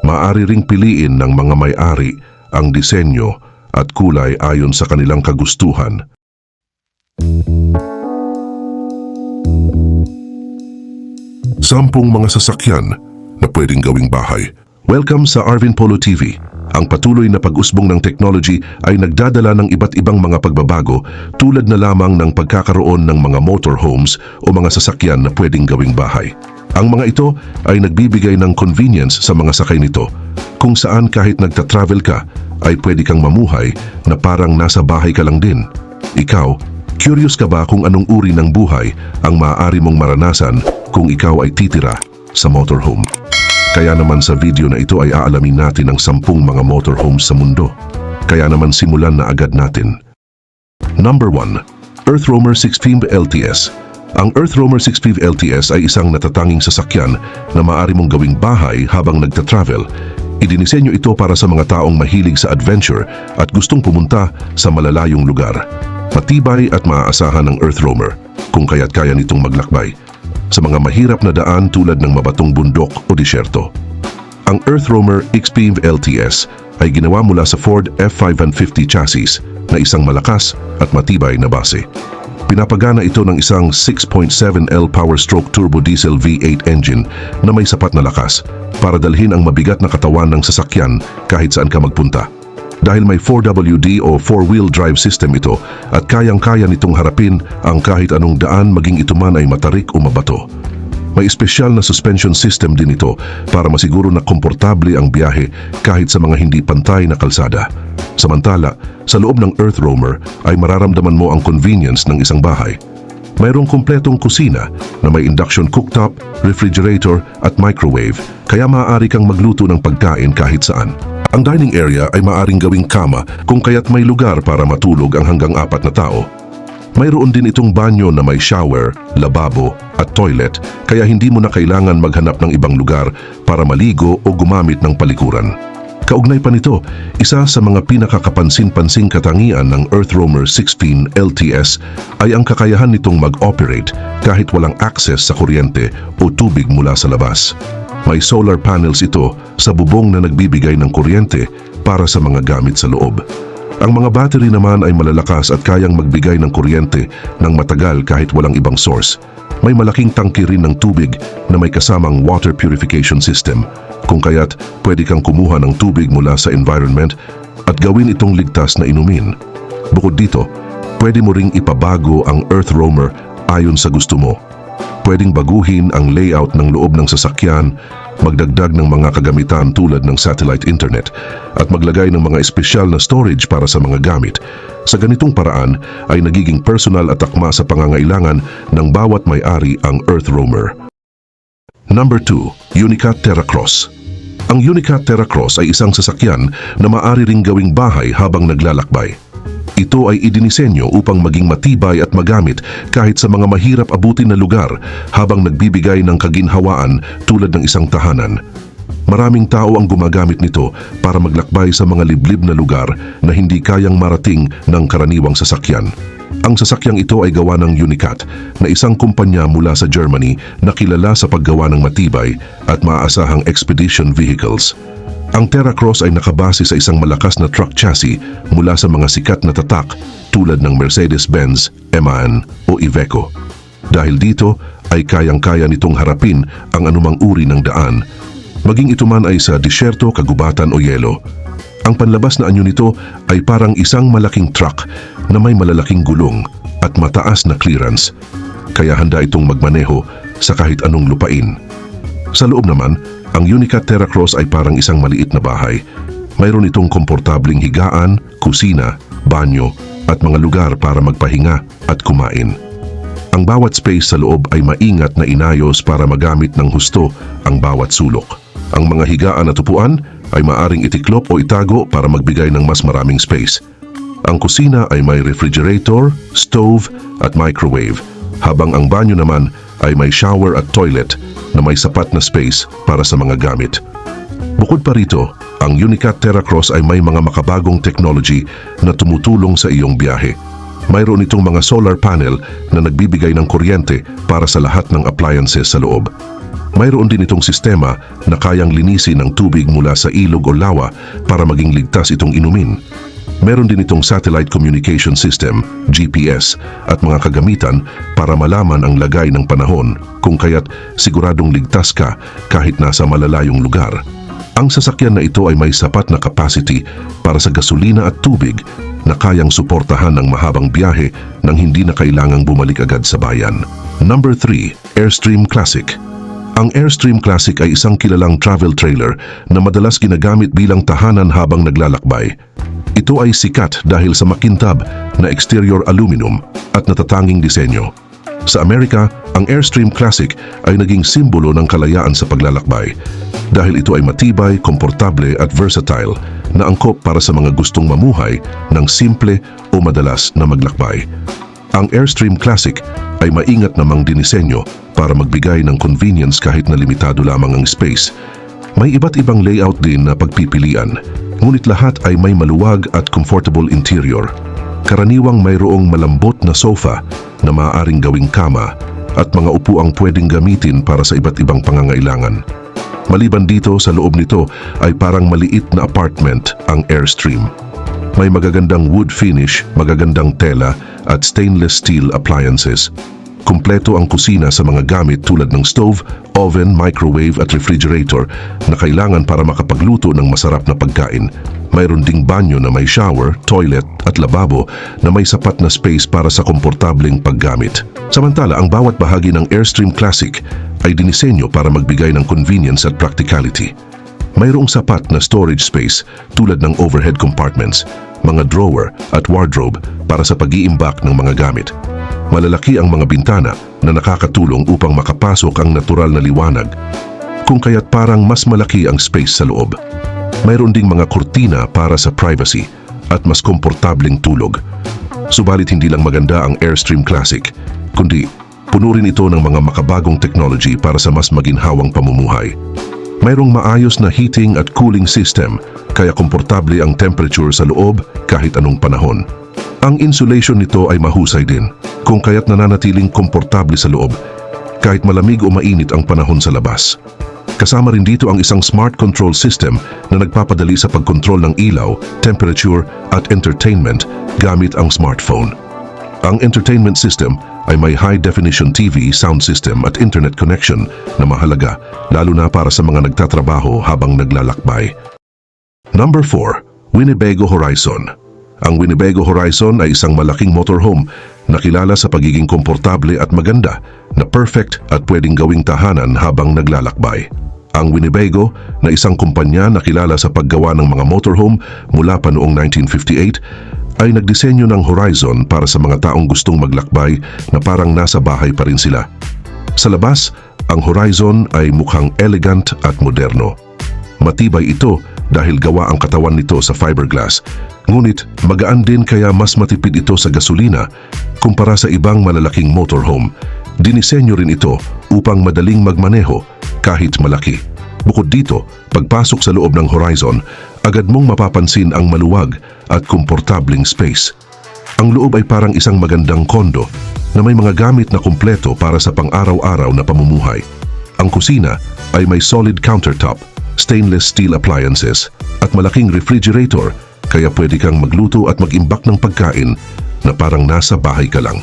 Speaker 2: Maaari ring piliin ng mga may-ari ang disenyo at kulay ayon sa kanilang kagustuhan. Sampung mga sasakyan na pwedeng gawing bahay. Welcome sa Arvin Polo TV. Ang patuloy na pag-usbong ng technology ay nagdadala ng iba't ibang mga pagbabago tulad na lamang ng pagkakaroon ng mga motorhomes o mga sasakyan na pwedeng gawing bahay. Ang mga ito ay nagbibigay ng convenience sa mga sakay nito, kung saan kahit nagta-travel ka ay pwede kang mamuhay na parang nasa bahay ka lang din. Ikaw, curious ka ba kung anong uri ng buhay ang maaari mong maranasan kung ikaw ay titira sa motorhome? Kaya naman sa video na ito ay aalamin natin ang 10 mga motorhomes sa mundo. Kaya naman simulan na agad natin. Number 1. Earth Roamer 650 LTS. Ang Earth Roamer 650 LTS ay isang natatanging sasakyan na maaari mong gawing bahay habang nagta-travel. Idinisenyo ito para sa mga taong mahilig sa adventure at gustong pumunta sa malalayong lugar. Matibay at maaasahan ng Earth Roamer, kung kaya't kaya nitong maglakbay sa mga mahirap na daan tulad ng mabatong bundok o disyerto. Ang Earth Roamer XP LTS ay ginawa mula sa Ford F550 chassis na isang malakas at matibay na base. Pinapagana ito ng isang 6.7L Power Stroke Turbo Diesel V8 engine na may sapat na lakas para dalhin ang mabigat na katawan ng sasakyan kahit saan ka magpunta. Dahil may 4WD o 4-wheel drive system ito at kayang-kaya nitong harapin ang kahit anong daan maging ito man ay matarik o mabato. May espesyal na suspension system din ito para masiguro na komportable ang biyahe kahit sa mga hindi pantay na kalsada. Samantala, sa loob ng Earth Roamer ay mararamdaman mo ang convenience ng isang bahay. Mayroong kumpletong kusina na may induction cooktop, refrigerator at microwave, kaya maaari kang magluto ng pagkain kahit saan. Ang dining area ay maaaring gawing kama kung kaya't may lugar para matulog ang hanggang 4 na tao. Mayroon din itong banyo na may shower, lababo at toilet, kaya hindi mo na kailangan maghanap ng ibang lugar para maligo o gumamit ng palikuran. Kaugnay pa nito, isa sa mga pinakakapansin-pansing katangian ng Earth Roamer 615 LTS ay ang kakayahan nitong mag-operate kahit walang access sa kuryente o tubig mula sa labas. May solar panels ito sa bubong na nagbibigay ng kuryente para sa mga gamit sa loob. Ang mga battery naman ay malalakas at kayang magbigay ng kuryente ng matagal kahit walang ibang source. May malaking tangke rin ng tubig na may kasamang water purification system, kung kaya't pwede kang kumuha ng tubig mula sa environment at gawin itong ligtas na inumin. Bukod dito, pwede mo ring ipabago ang Earth Roamer ayon sa gusto mo. Pwedeng baguhin ang layout ng loob ng sasakyan, magdagdag ng mga kagamitan tulad ng satellite internet at maglagay ng mga espesyal na storage para sa mga gamit. Sa ganitong paraan ay nagiging personal at akma sa pangangailangan ng bawat may-ari ang Earth Roamer. Number 2. Unicat Terracross. Ang Unicat Terracross ay isang sasakyan na maaari ring gawing bahay habang naglalakbay. Ito ay idinisenyo upang maging matibay at magamit kahit sa mga mahirap abutin na lugar habang nagbibigay ng kaginhawaan tulad ng isang tahanan. Maraming tao ang gumagamit nito para maglakbay sa mga liblib na lugar na hindi kayang marating ng karaniwang sasakyan. Ang sasakyang ito ay gawa ng Unicat na isang kumpanya mula sa Germany na kilala sa paggawa ng matibay at maaasahang expedition vehicles. Ang Terracross ay nakabase sa isang malakas na truck chassis mula sa mga sikat na tatak tulad ng Mercedes-Benz, MAN o Iveco. Dahil dito ay kayang-kaya nitong harapin ang anumang uri ng daan, maging ito man ay sa disyerto, kagubatan o yelo. Ang panlabas na anyo nito ay parang isang malaking truck na may malalaking gulong at mataas na clearance, kaya handa itong magmaneho sa kahit anong lupain. Sa loob naman, ang Unicat Terracross ay parang isang maliit na bahay. Mayroon itong komportabling higaan, kusina, banyo at mga lugar para magpahinga at kumain. Ang bawat space sa loob ay maingat na inayos para magamit ng husto ang bawat sulok. Ang mga higaan at upuan ay maaring itiklop o itago para magbigay ng mas maraming space. Ang kusina ay may refrigerator, stove at microwave, habang ang banyo naman ay may shower at toilet na may sapat na space para sa mga gamit. Bukod pa rito, ang Unicat TerraCross ay may mga makabagong technology na tumutulong sa iyong biyahe. Mayroon itong mga solar panel na nagbibigay ng kuryente para sa lahat ng appliances sa loob. Mayroon din itong sistema na kayang linisin ang tubig mula sa ilog o lawa para maging ligtas itong inumin. Meron din itong satellite communication system, GPS, at mga kagamitan para malaman ang lagay ng panahon, kung kaya't siguradong ligtas ka kahit nasa malalayong lugar. Ang sasakyan na ito ay may sapat na capacity para sa gasolina at tubig na kayang suportahan ang mahabang biyahe nang hindi na kailangang bumalik agad sa bayan. Number 3, Airstream Classic. Ang Airstream Classic ay isang kilalang travel trailer na madalas ginagamit bilang tahanan habang naglalakbay. Ito ay sikat dahil sa makintab na exterior aluminum at natatanging disenyo. Sa Amerika, ang Airstream Classic ay naging simbolo ng kalayaan sa paglalakbay dahil ito ay matibay, komportable at versatile na angkop para sa mga gustong mamuhay ng simple o madalas na maglakbay. Ang Airstream Classic ay maingat namang dinisenyo para magbigay ng convenience kahit na limitado lamang ang space. May iba't ibang layout din na pagpipilian, ngunit lahat ay may maluwag at comfortable interior. Karaniwang mayroong malambot na sofa na maaaring gawing kama at mga upuang pwedeng gamitin para sa iba't ibang pangangailangan. Maliban dito, sa loob nito ay parang maliit na apartment ang Airstream. May magagandang wood finish, magagandang tela at stainless steel appliances. Kumpleto ang kusina sa mga gamit tulad ng stove, oven, microwave at refrigerator na kailangan para makapagluto ng masarap na pagkain. Mayroon ding banyo na may shower, toilet at lababo na may sapat na space para sa komportableng paggamit. Samantala, ang bawat bahagi ng Airstream Classic ay dinisenyo para magbigay ng convenience at practicality. Mayroong sapat na storage space tulad ng overhead compartments, mga drawer at wardrobe para sa pag-iimbak ng mga gamit. Malalaki ang mga bintana na nakakatulong upang makapasok ang natural na liwanag, kung kaya't parang mas malaki ang space sa loob. Mayroon ding mga kurtina para sa privacy at mas komportableng tulog. Subalit hindi lang maganda ang Airstream Classic, kundi puno rin ito ng mga makabagong technology para sa mas maginhawang pamumuhay. Mayroong maayos na heating at cooling system, kaya komportable ang temperature sa loob kahit anong panahon. Ang insulation nito ay mahusay din, kung kaya't nananatiling komportable sa loob kahit malamig o mainit ang panahon sa labas. Kasama rin dito ang isang smart control system na nagpapadali sa pagkontrol ng ilaw, temperature at entertainment gamit ang smartphone. Ang entertainment system ay may high-definition TV, sound system at internet connection na mahalaga lalo na para sa mga nagtatrabaho habang naglalakbay. Number 4, Winnebago Horizon. Ang Winnebago Horizon ay isang malaking motorhome na kilala sa pagiging komportable at maganda na perfect at pwedeng gawing tahanan habang naglalakbay. Ang Winnebago, na isang kumpanya na kilala sa paggawa ng mga motorhome mula pa noong 1958, ay nagdisenyo ng Horizon para sa mga taong gustong maglakbay na parang nasa bahay pa rin sila. Sa labas, ang Horizon ay mukhang elegant at moderno. Matibay ito dahil gawa ang katawan nito sa fiberglass, ngunit magaan din kaya mas matipid ito sa gasolina kumpara sa ibang malalaking motorhome. Dinisenyo rin ito upang madaling magmaneho kahit malaki. Bukod dito, pagpasok sa loob ng Horizon, agad mong mapapansin ang maluwag at komportableng space. Ang loob ay parang isang magandang kondo na may mga gamit na kumpleto para sa pang-araw-araw na pamumuhay. Ang kusina ay may solid countertop, stainless steel appliances at malaking refrigerator, kaya pwede kang magluto at mag-imbak ng pagkain na parang nasa bahay ka lang.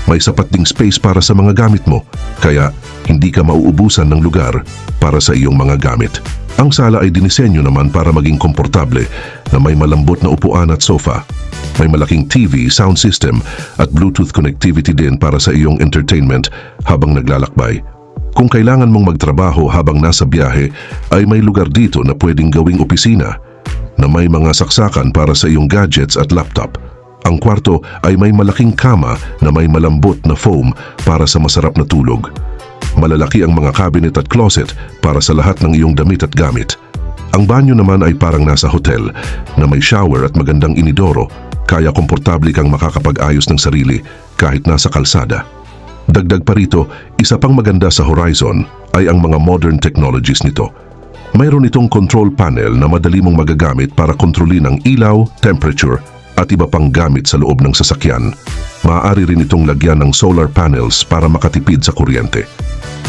Speaker 2: May sapat ding space para sa mga gamit mo, kaya hindi ka mauubusan ng lugar para sa iyong mga gamit. Ang sala ay dinisenyo naman para maging komportable na may malambot na upuan at sofa. May malaking TV, sound system at Bluetooth connectivity din para sa iyong entertainment habang naglalakbay. Kung kailangan mong magtrabaho habang nasa biyahe, ay may lugar dito na pwedeng gawing opisina na may mga saksakan para sa iyong gadgets at laptop. Ang kwarto ay may malaking kama na may malambot na foam para sa masarap na tulog. Malalaki ang mga cabinet at closet para sa lahat ng iyong damit at gamit. Ang banyo naman ay parang nasa hotel na may shower at magandang inidoro, kaya komportable kang makakapag-ayos ng sarili kahit nasa kalsada. Dagdag pa rito, isa pang maganda sa Horizon ay ang mga modern technologies nito. Mayroon itong control panel na madali mong magagamit para kontrolin ang ilaw, temperature at iba pang gamit sa loob ng sasakyan. Maaari rin itong lagyan ng solar panels para makatipid sa kuryente.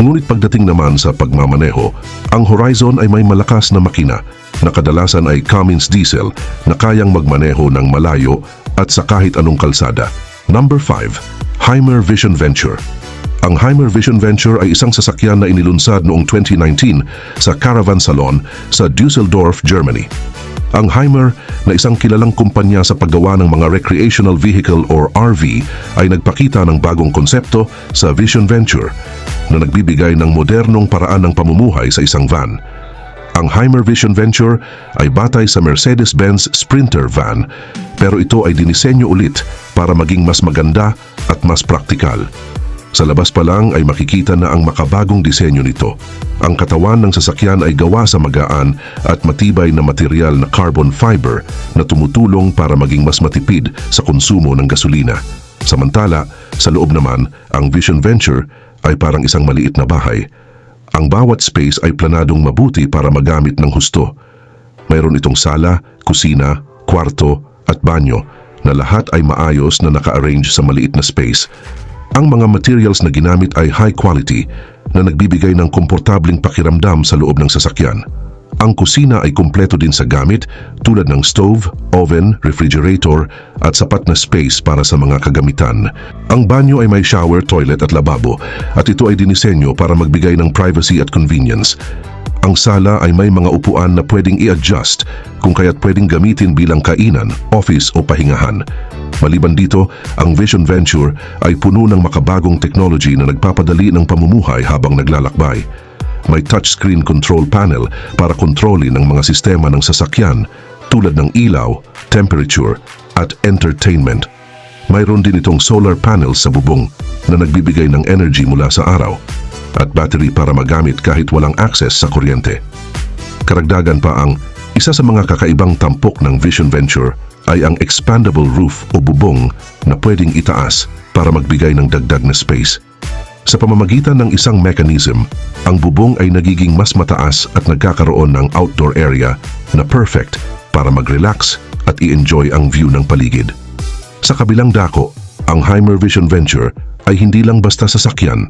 Speaker 2: Ngunit pagdating naman sa pagmamaneho, ang Horizon ay may malakas na makina na kadalasan ay Cummins diesel na kayang magmaneho ng malayo at sa kahit anong kalsada. Number 5. Hymer Vision Venture. Ang Hymer Vision Venture ay isang sasakyan na inilunsad noong 2019 sa Caravan Salon sa Düsseldorf, Germany. Ang Hymer, na isang kilalang kumpanya sa paggawa ng mga recreational vehicle or RV, ay nagpakita ng bagong konsepto sa Vision Venture na nagbibigay ng modernong paraan ng pamumuhay sa isang van. Ang Hymer Vision Venture ay batay sa Mercedes-Benz Sprinter van, pero ito ay dinisenyo ulit para maging mas maganda at mas praktikal. Sa labas pa lang ay makikita na ang makabagong disenyo nito. Ang katawan ng sasakyan ay gawa sa magaan at matibay na material na carbon fiber na tumutulong para maging mas matipid sa konsumo ng gasolina. Samantala, sa loob naman, ang Vision Venture ay parang isang maliit na bahay. Ang bawat space ay planadong mabuti para magamit ng husto. Mayroon itong sala, kusina, kwarto at banyo na lahat ay maayos na naka-arrange sa maliit na space. Ang mga materials na ginamit ay high quality na nagbibigay ng komportabling pakiramdam sa loob ng sasakyan. Ang kusina ay kumpleto din sa gamit tulad ng stove, oven, refrigerator at sapat na space para sa mga kagamitan. Ang banyo ay may shower, toilet at lababo at ito ay dinisenyo para magbigay ng privacy at convenience. Ang sala ay may mga upuan na pwedeng i-adjust kung kaya't pwedeng gamitin bilang kainan, office o pahingahan. Maliban dito, ang Vision Venture ay puno ng makabagong technology na nagpapadali ng pamumuhay habang naglalakbay. May touchscreen control panel para kontrolin ang mga sistema ng sasakyan tulad ng ilaw, temperature at entertainment. Mayroon din itong solar panels sa bubong na nagbibigay ng energy mula sa araw at battery para magamit kahit walang access sa kuryente. Karagdagan pa ang isa sa mga kakaibang tampok ng Vision Venture ay ang expandable roof o bubong na pwedeng itaas para magbigay ng dagdag na space. Sa pamamagitan ng isang mechanism, ang bubong ay nagiging mas mataas at nagkakaroon ng outdoor area na perfect para mag-relax at i-enjoy ang view ng paligid. Sa kabilang dako, ang Hymer Vision Venture ay hindi lang basta sasakyan,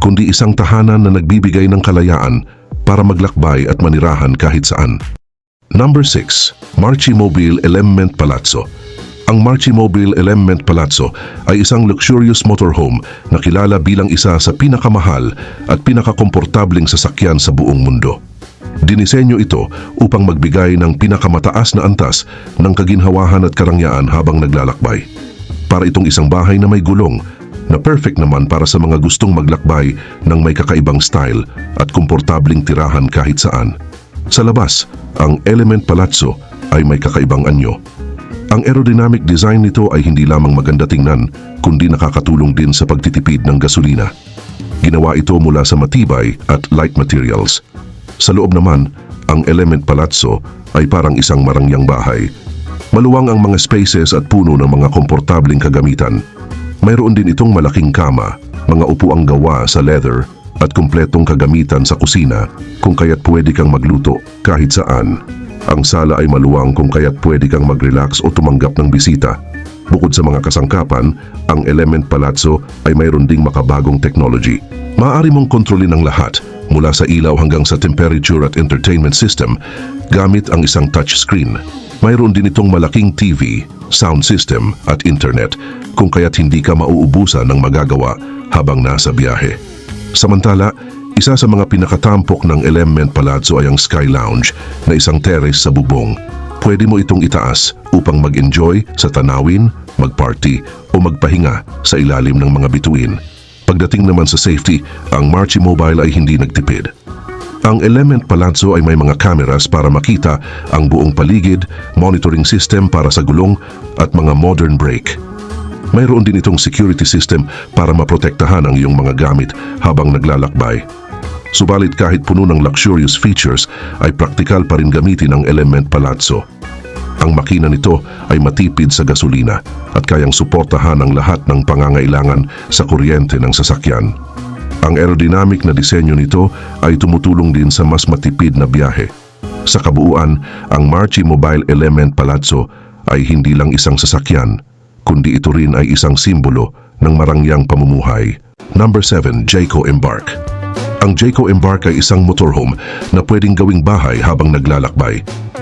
Speaker 2: kundi isang tahanan na nagbibigay ng kalayaan para maglakbay at manirahan kahit saan. Number 6. Marchimobile Element Palazzo. Ang Marchimobile Element Palazzo ay isang luxurious motorhome na kilala bilang isa sa pinakamahal at pinakakomportabling sasakyan sa buong mundo. Dinisenyo ito upang magbigay ng pinakamataas na antas ng kaginhawahan at karangyaan habang naglalakbay. Para itong isang bahay na may gulong, na perfect naman para sa mga gustong maglakbay ng may kakaibang style at komportabling tirahan kahit saan. Sa labas, ang Element Palazzo ay may kakaibang anyo. Ang aerodynamic design nito ay hindi lamang maganda tingnan, kundi nakakatulong din sa pagtitipid ng gasolina. Ginawa ito mula sa matibay at light materials. Sa loob naman, ang Element Palazzo ay parang isang marangyang bahay. Maluwang ang mga spaces at puno ng mga komportabling kagamitan. Mayroon din itong malaking kama, mga upuang gawa sa leather at kumpletong kagamitan sa kusina kung kaya't pwede kang magluto kahit saan. Ang sala ay maluwang kung kaya't pwede kang mag-relax o tumanggap ng bisita. Bukod sa mga kasangkapan, ang Element Palazzo ay mayroon ding makabagong technology. Maaari mong kontrolin ang lahat, mula sa ilaw hanggang sa temperature at entertainment system, gamit ang isang touchscreen. Mayroon din itong malaking TV, sound system at internet, kung kaya't hindi ka mauubusan ng magagawa habang nasa biyahe. Samantala, isa sa mga pinakatampok ng Element Palazzo ay ang Sky Lounge na isang terrace sa bubong. Pwede mo itong itaas upang mag-enjoy sa tanawin, mag-party o magpahinga sa ilalim ng mga bituin. Pagdating naman sa safety, ang Marchimobile ay hindi nagtipid. Ang Element Palazzo ay may mga cameras para makita ang buong paligid, monitoring system para sa gulong at mga modern brake. Mayroon din itong security system para maprotektahan ang iyong mga gamit habang naglalakbay. Subalit kahit puno ng luxurious features ay praktikal pa rin gamitin ang Element Palazzo. Ang makina nito ay matipid sa gasolina at kayang suportahan ang lahat ng pangangailangan sa kuryente ng sasakyan. Ang aerodynamic na disenyo nito ay tumutulong din sa mas matipid na biyahe. Sa kabuuan, ang Marchi Mobile Element Palazzo ay hindi lang isang sasakyan, kundi ito rin ay isang simbolo ng marangyang pamumuhay. Number 7, Jayco Embark. Ang Jayco Embark ay isang motorhome na pwedeng gawing bahay habang naglalakbay.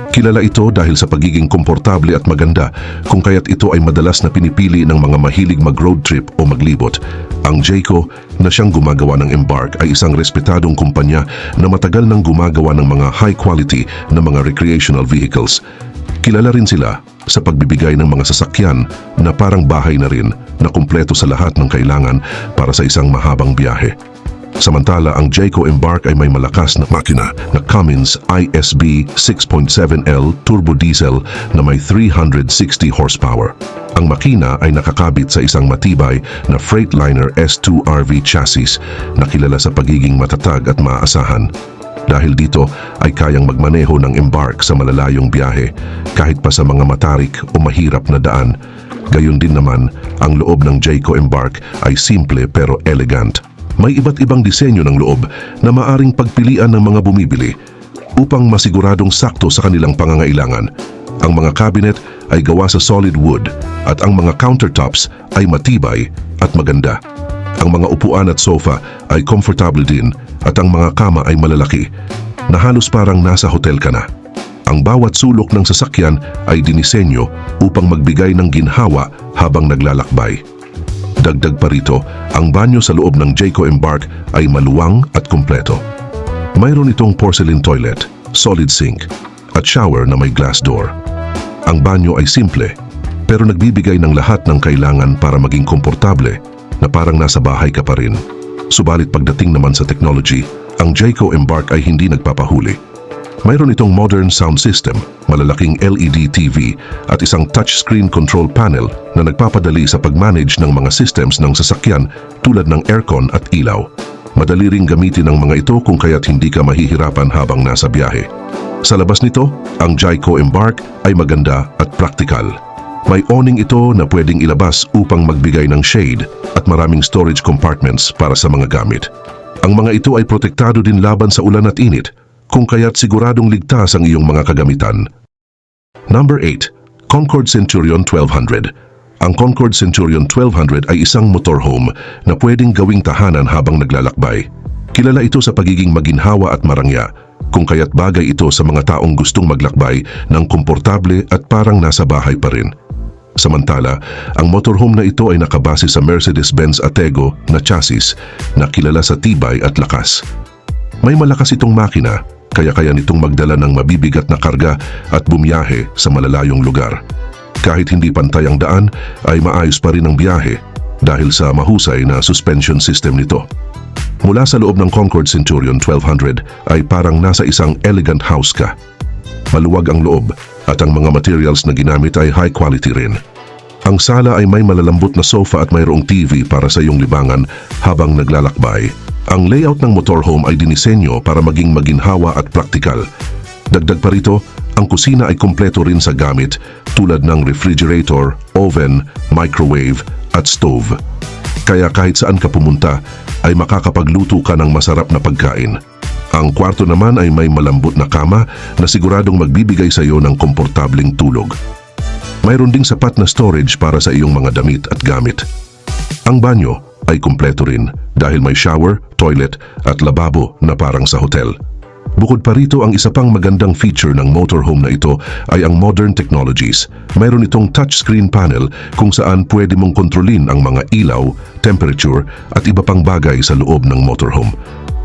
Speaker 2: Kilala ito dahil sa pagiging komportable at maganda, kung kaya't ito ay madalas na pinipili ng mga mahilig mag-road trip o maglibot. Ang Jayco na siyang gumagawa ng Embark ay isang respetadong kumpanya na matagal nang gumagawa ng mga high-quality na mga recreational vehicles. Kilala rin sila sa pagbibigay ng mga sasakyan na parang bahay na rin na kumpleto sa lahat ng kailangan para sa isang mahabang biyahe. Samantala, ang Jayco Embark ay may malakas na makina na Cummins ISB 6.7L turbo diesel na may 360 horsepower. Ang makina ay nakakabit sa isang matibay na Freightliner S2RV chassis na kilala sa pagiging matatag at maaasahan. Dahil dito ay kayang magmaneho ng Embark sa malalayong biyahe kahit pa sa mga matarik o mahirap na daan. Gayon din naman, ang loob ng Jayco Embark ay simple pero elegant. May iba't ibang disenyo ng loob na maaring pagpilian ng mga bumibili upang masiguradong sakto sa kanilang pangangailangan. Ang mga cabinet ay gawa sa solid wood at ang mga countertops ay matibay at maganda. Ang mga upuan at sofa ay comfortable din at ang mga kama ay malalaki na halos parang nasa hotel ka na. Ang bawat sulok ng sasakyan ay dinisenyo upang magbigay ng ginhawa habang naglalakbay. Dagdag pa rito, ang banyo sa loob ng Jayco Embark ay maluwang at kumpleto. Mayroon itong porcelain toilet, solid sink, at shower na may glass door. Ang banyo ay simple, pero nagbibigay ng lahat ng kailangan para maging komportable na parang nasa bahay ka pa rin. Subalit pagdating naman sa technology, ang Jayco Embark ay hindi nagpapahuli. Mayroon itong modern sound system, malalaking LED TV at isang touchscreen control panel na nagpapadali sa pag-manage ng mga systems ng sasakyan tulad ng aircon at ilaw. Madali ring gamitin ang mga ito kung kaya't hindi ka mahihirapan habang nasa biyahe. Sa labas nito, ang Jayco Embark ay maganda at praktikal. May awning ito na pwedeng ilabas upang magbigay ng shade at maraming storage compartments para sa mga gamit. Ang mga ito ay protektado din laban sa ulan at init, kung kaya't siguradong ligtas ang iyong mga kagamitan. Number 8, Concord Centurion 1200. Ang Concord Centurion 1200 ay isang motorhome na pwedeng gawing tahanan habang naglalakbay. Kilala ito sa pagiging maginhawa at marangya, kung kaya't bagay ito sa mga taong gustong maglakbay ng komportable at parang nasa bahay pa rin. Samantala, ang motorhome na ito ay nakabase sa Mercedes-Benz Atego na chassis na kilala sa tibay at lakas. May malakas itong makina, kaya nitong magdala ng mabibigat na karga at bumiyahe sa malalayong lugar. Kahit hindi pantay ang daan, ay maayos pa rin ang biyahe dahil sa mahusay na suspension system nito. Mula sa loob ng Concord Centurion 1200 ay parang nasa isang elegant house ka. Maluwag ang loob at ang mga materials na ginamit ay high quality rin. Ang sala ay may malalambot na sofa at mayroong TV para sa iyong libangan habang naglalakbay. Ang layout ng motorhome ay dinisenyo para maging maginhawa at praktikal. Dagdag pa rito, ang kusina ay kumpleto rin sa gamit tulad ng refrigerator, oven, microwave at stove. Kaya kahit saan ka pumunta ay makakapagluto ka ng masarap na pagkain. Ang kwarto naman ay may malambot na kama na siguradong magbibigay sa iyo ng komportableng tulog. Mayroon ding sapat na storage para sa iyong mga damit at gamit. Ang banyo ay kumpleto rin dahil may shower, toilet at lababo na parang sa hotel. Bukod pa rito, ang isa pang magandang feature ng motorhome na ito ay ang modern technologies. Mayroon itong touchscreen panel kung saan pwede mong kontrolin ang mga ilaw, temperature at iba pang bagay sa loob ng motorhome.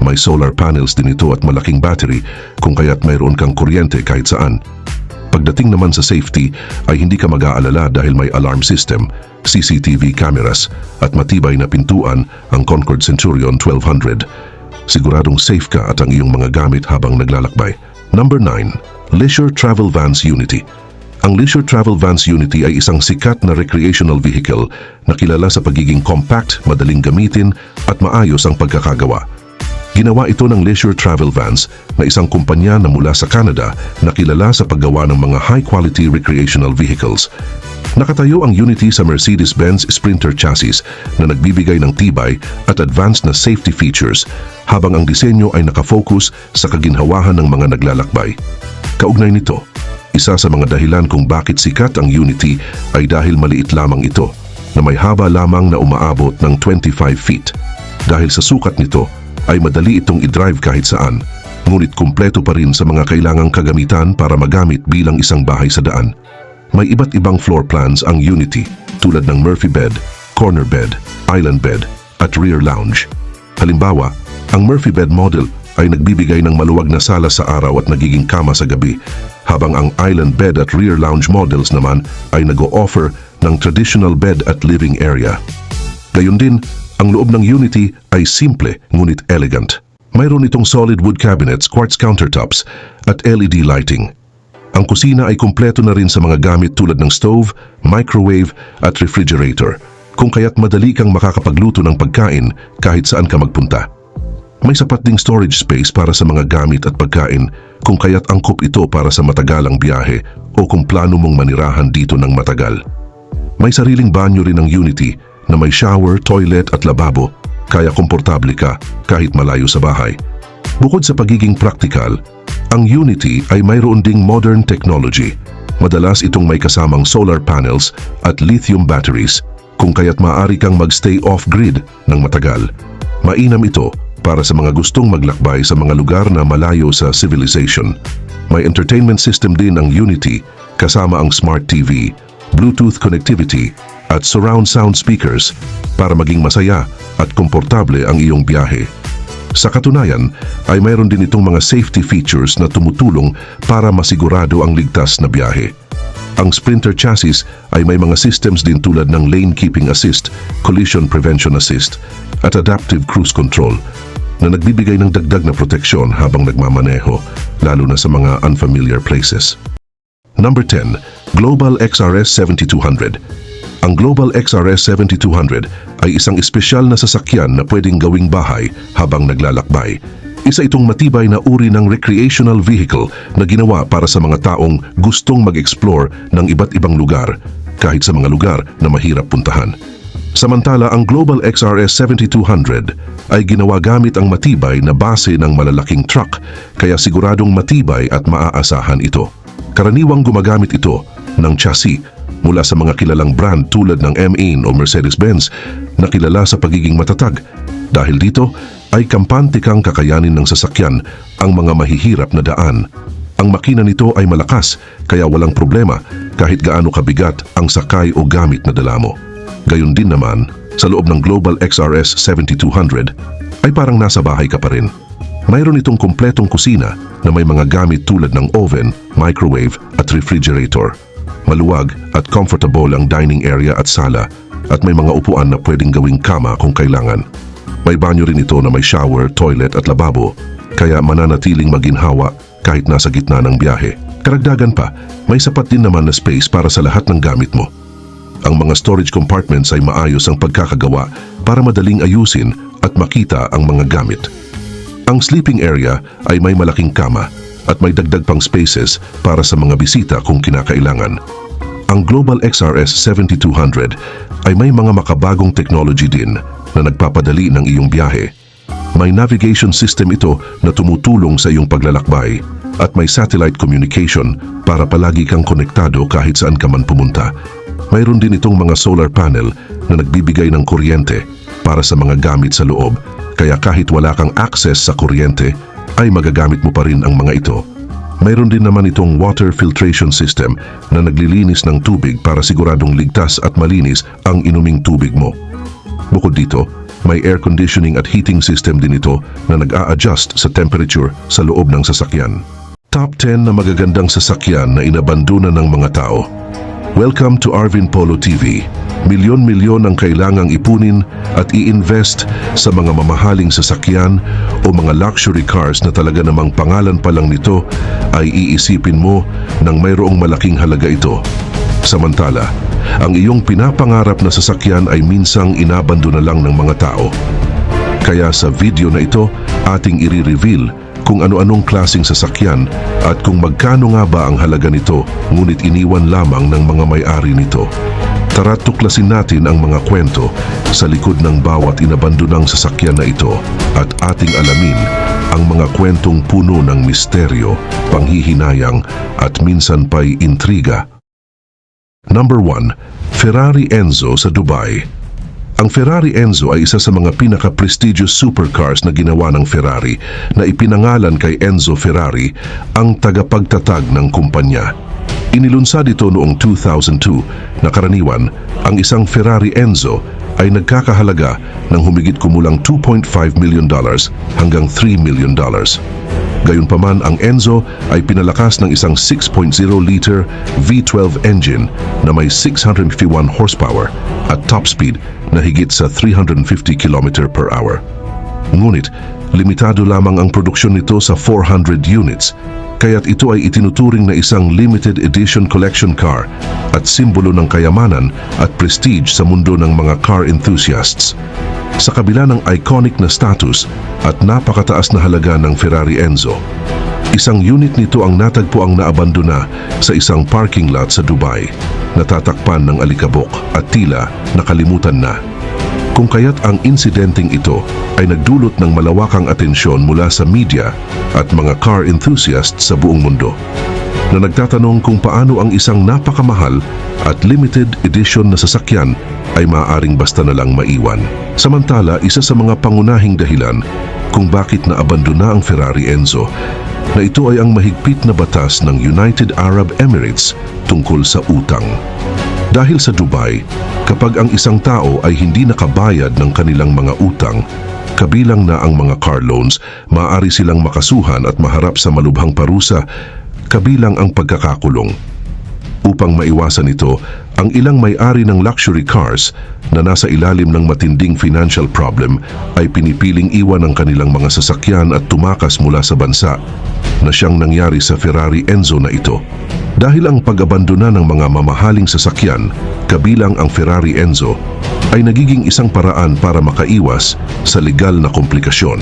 Speaker 2: May solar panels din ito at malaking battery kung kaya't mayroon kang kuryente kahit saan. Pagdating naman sa safety ay hindi ka mag-aalala dahil may alarm system, CCTV cameras at matibay na pintuan ang Concord Centurion 1200. Siguradong safe ka at ang iyong mga gamit habang naglalakbay. Number 9, Leisure Travel Vans Unity. Ang Leisure Travel Vans Unity ay isang sikat na recreational vehicle na kilala sa pagiging compact, madaling gamitin at maayos ang pagkakagawa. Ginawa ito ng Leisure Travel Vans na isang kumpanya na mula sa Canada na kilala sa paggawa ng mga high-quality recreational vehicles. Nakatayo ang Unity sa Mercedes-Benz Sprinter chassis na nagbibigay ng tibay at advanced na safety features habang ang disenyo ay nakafocus sa kaginhawahan ng mga naglalakbay. Kaugnay nito, isa sa mga dahilan kung bakit sikat ang Unity ay dahil maliit lamang ito na may haba lamang na umaabot ng 25 feet. Dahil sa sukat nito, ay madali itong i-drive kahit saan, ngunit kumpleto pa rin sa mga kailangang kagamitan para magamit bilang isang bahay sa daan. May iba't ibang floor plans ang Unity tulad ng Murphy bed, corner bed, island bed at rear lounge. Halimbawa, ang Murphy bed model ay nagbibigay ng maluwag na sala sa araw at nagiging kama sa gabi, habang ang island bed at rear lounge models naman ay nag-o-offer ng traditional bed at living area. Gayun din, ang loob ng Unity ay simple ngunit elegant. Mayroon itong solid wood cabinets, quartz countertops at LED lighting. Ang kusina ay kumpleto na rin sa mga gamit tulad ng stove, microwave at refrigerator, kung kaya't madali kang makakapagluto ng pagkain kahit saan ka magpunta. May sapat ding storage space para sa mga gamit at pagkain, kung kaya't angkop ito para sa matagalang biyahe o kung plano mong manirahan dito ng matagal. May sariling banyo rin ang Unity na may shower, toilet at lababo, kaya komportable ka kahit malayo sa bahay. Bukod sa pagiging practical, ang Unity ay mayroon ding modern technology. Madalas itong may kasamang solar panels at lithium batteries, kung kaya't maaari kang magstay off-grid ng matagal. Mainam ito para sa mga gustong maglakbay sa mga lugar na malayo sa civilization. May entertainment system din ang Unity kasama ang Smart TV, Bluetooth connectivity at surround sound speakers para maging masaya at komportable ang iyong biyahe. Sa katunayan ay mayroon din itong mga safety features na tumutulong para masigurado ang ligtas na biyahe. Ang Sprinter chassis ay may mga systems din tulad ng lane keeping assist, collision prevention assist at adaptive cruise control na nagbibigay ng dagdag na proteksyon habang nagmamaneho, lalo na sa mga unfamiliar places. Number 10, Global XRS 7200. Ang Global XRS 7200 ay isang espesyal na sasakyan na pwedeng gawing bahay habang naglalakbay. Isa itong matibay na uri ng recreational vehicle na ginawa para sa mga taong gustong mag-explore ng iba't ibang lugar, kahit sa mga lugar na mahirap puntahan. Samantala, ang Global XRS 7200 ay ginawa gamit ang matibay na base ng malalaking truck, kaya siguradong matibay at maaasahan ito. Karaniwang gumagamit ito ng chassis mula sa mga kilalang brand tulad ng M1 o Mercedes-Benz na kilala sa pagiging matatag. Dahil dito ay kampante kang kakayanin ng sasakyan ang mga mahihirap na daan. Ang makina nito ay malakas kaya walang problema kahit gaano kabigat ang sakay o gamit na dala mo. Gayun din naman, sa loob ng Global XRS 7200 ay parang nasa bahay ka pa rin. Mayroon itong kumpletong kusina na may mga gamit tulad ng oven, microwave at refrigerator. Maluwag at comfortable ang dining area at sala at may mga upuan na pwedeng gawing kama kung kailangan. May banyo rin ito na may shower, toilet at lababo, kaya mananatiling maginhawa kahit nasa gitna ng biyahe. Karagdagan pa, may sapat din naman na space para sa lahat ng gamit mo. Ang mga storage compartments ay maayos ang pagkakagawa para madaling ayusin at makita ang mga gamit. Ang sleeping area ay may malaking kama at may dagdag pang spaces para sa mga bisita kung kinakailangan. Ang Global XRS 7200 ay may mga makabagong technology din na nagpapadali ng iyong biyahe. May navigation system ito na tumutulong sa iyong paglalakbay at may satellite communication para palagi kang konektado kahit saan ka man pumunta. Mayroon din itong mga solar panel na nagbibigay ng kuryente para sa mga gamit sa loob, kaya kahit wala kang access sa kuryente, ay magagamit mo pa rin ang mga ito. Mayroon din naman itong water filtration system na naglilinis ng tubig para siguradong ligtas at malinis ang inuming tubig mo. Bukod dito, may air conditioning at heating system din ito na nag-a-adjust sa temperature sa loob ng sasakyan. Top 10 na magagandang sasakyan na inabandona ng mga tao. Welcome to Arvin Polo TV. Milyon-milyon ang kailangang ipunin at i-invest sa mga mamahaling sasakyan o mga luxury cars na talaga namang pangalan pa lang nito ay iisipin mo nang mayroong malaking halaga ito. Samantala, ang iyong pinapangarap na sasakyan ay minsang inabando na lang ng mga tao. Kaya sa video na ito, ating i-reveal kung ano-anong klaseng sasakyan at kung magkano nga ba ang halaga nito ngunit iniwan lamang ng mga may-ari nito. Tara tuklasin natin ang mga kwento sa likod ng bawat inabandonang sasakyan na ito at ating alamin ang mga kwentong puno ng misteryo, panghihinayang at minsan pa'y intriga. Number 1. Ferrari Enzo sa Dubai. Ang Ferrari Enzo ay isa sa mga pinaka-prestigious supercars na ginawa ng Ferrari na ipinangalan kay Enzo Ferrari, ang tagapagtatag ng kumpanya. Inilunsad ito noong 2002 na karaniwan, ang isang Ferrari Enzo ay nagkakahalaga ng humigit kumulang $2.5 million hanggang $3 million. Gayunpaman, ang Enzo ay pinalakas ng isang 6.0-liter V12 engine na may 651 horsepower at top speed na higit sa 350 km per hour. Ngunit, limitado lamang ang produksyon nito sa 400 units, kaya't ito ay itinuturing na isang limited edition collection car at simbolo ng kayamanan at prestige sa mundo ng mga car enthusiasts. Sa kabila ng iconic na status at napakataas na halaga ng Ferrari Enzo, isang unit nito ang natagpo ang naabandona sa isang parking lot sa Dubai, natatakpan ng alikabok at tila nakalimutan na. Kung kaya't ang insidenteng ito ay nagdulot ng malawakang atensyon mula sa media at mga car enthusiasts sa buong mundo, na nagtatanong kung paano ang isang napakamahal at limited edition na sasakyan ay maaaring basta na lang maiwan. Samantala, isa sa mga pangunahing dahilan kung bakit naabandona ang Ferrari Enzo na ito ay ang mahigpit na batas ng United Arab Emirates tungkol sa utang. Dahil sa Dubai, kapag ang isang tao ay hindi nakabayad ng kanilang mga utang, kabilang na ang mga car loans, maaari silang makasuhan at maharap sa malubhang parusa, kabilang ang pagkakakulong. Upang maiwasan ito, ang ilang may-ari ng luxury cars na nasa ilalim ng matinding financial problem ay pinipiling iwan ang kanilang mga sasakyan at tumakas mula sa bansa, na siyang nangyari sa Ferrari Enzo na ito. Dahil ang pag-abandona ng mga mamahaling sasakyan, kabilang ang Ferrari Enzo, ay nagiging isang paraan para makaiwas sa legal na komplikasyon.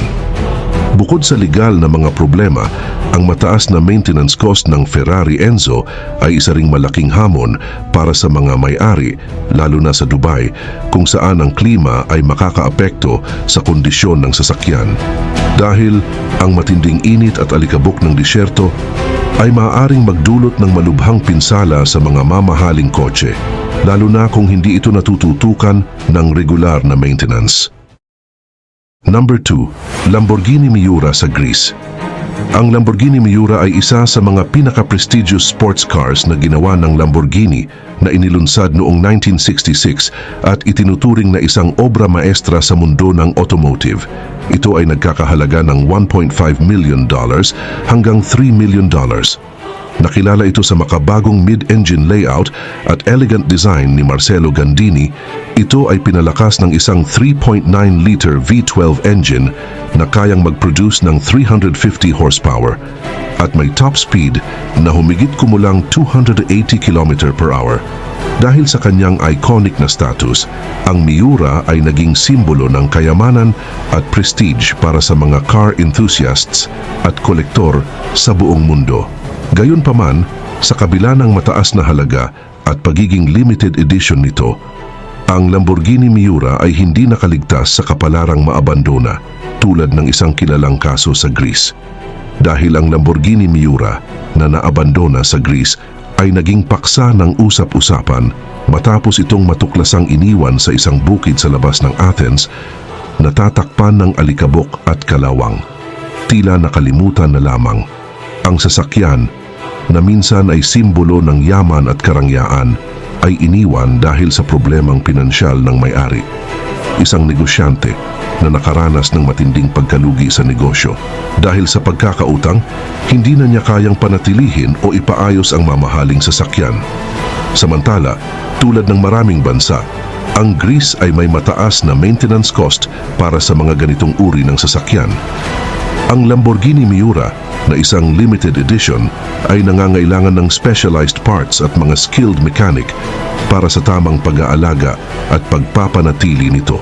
Speaker 2: Bukod sa legal na mga problema, ang mataas na maintenance cost ng Ferrari Enzo ay isa ring malaking hamon para sa mga may-ari, lalo na sa Dubai, kung saan ang klima ay makakaapekto sa kondisyon ng sasakyan. Dahil ang matinding init at alikabok ng disyerto ay maaaring magdulot ng malubhang pinsala sa mga mamahaling kotse, lalo na kung hindi ito natututukan ng regular na maintenance. Number 2. Lamborghini Miura sa Greece. Ang Lamborghini Miura ay isa sa mga pinaka-prestigious sports cars na ginawa ng Lamborghini na inilunsad noong 1966 at itinuturing na isang obra maestra sa mundo ng automotive. Ito ay nagkakahalaga ng $1.5 million hanggang $3 million. Nakilala ito sa makabagong mid-engine layout at elegant design ni Marcello Gandini. Ito ay pinalakas ng isang 3.9-liter V12 engine na kayang mag-produce ng 350 horsepower at may top speed na humigit kumulang 280 km per hour. Dahil sa kanyang iconic na status, ang Miura ay naging simbolo ng kayamanan at prestige para sa mga car enthusiasts at kolektor sa buong mundo. Gayunpaman, sa kabila ng mataas na halaga at pagiging limited edition nito, ang Lamborghini Miura ay hindi nakaligtas sa kapalarang maabandona tulad ng isang kilalang kaso sa Greece. Dahil ang Lamborghini Miura na naabandona sa Greece ay naging paksa ng usap-usapan matapos itong matuklasang iniwan sa isang bukid sa labas ng Athens, natatakpan ng alikabok at kalawang. Tila nakalimutan na lamang ang sasakyan na minsan ay simbolo ng yaman at karangyaan ay iniwan dahil sa problemang pinansyal ng may-ari. Isang negosyante na nakaranas ng matinding pagkalugi sa negosyo. Dahil sa pagkakautang, hindi na niya kayang panatilihin o ipaayos ang mamahaling sasakyan. Samantala, tulad ng maraming bansa, ang Greece ay may mataas na maintenance cost para sa mga ganitong uri ng sasakyan. Ang Lamborghini Miura na isang limited edition ay nangangailangan ng specialized parts at mga skilled mechanic para sa tamang pag-aalaga at pagpapanatili nito.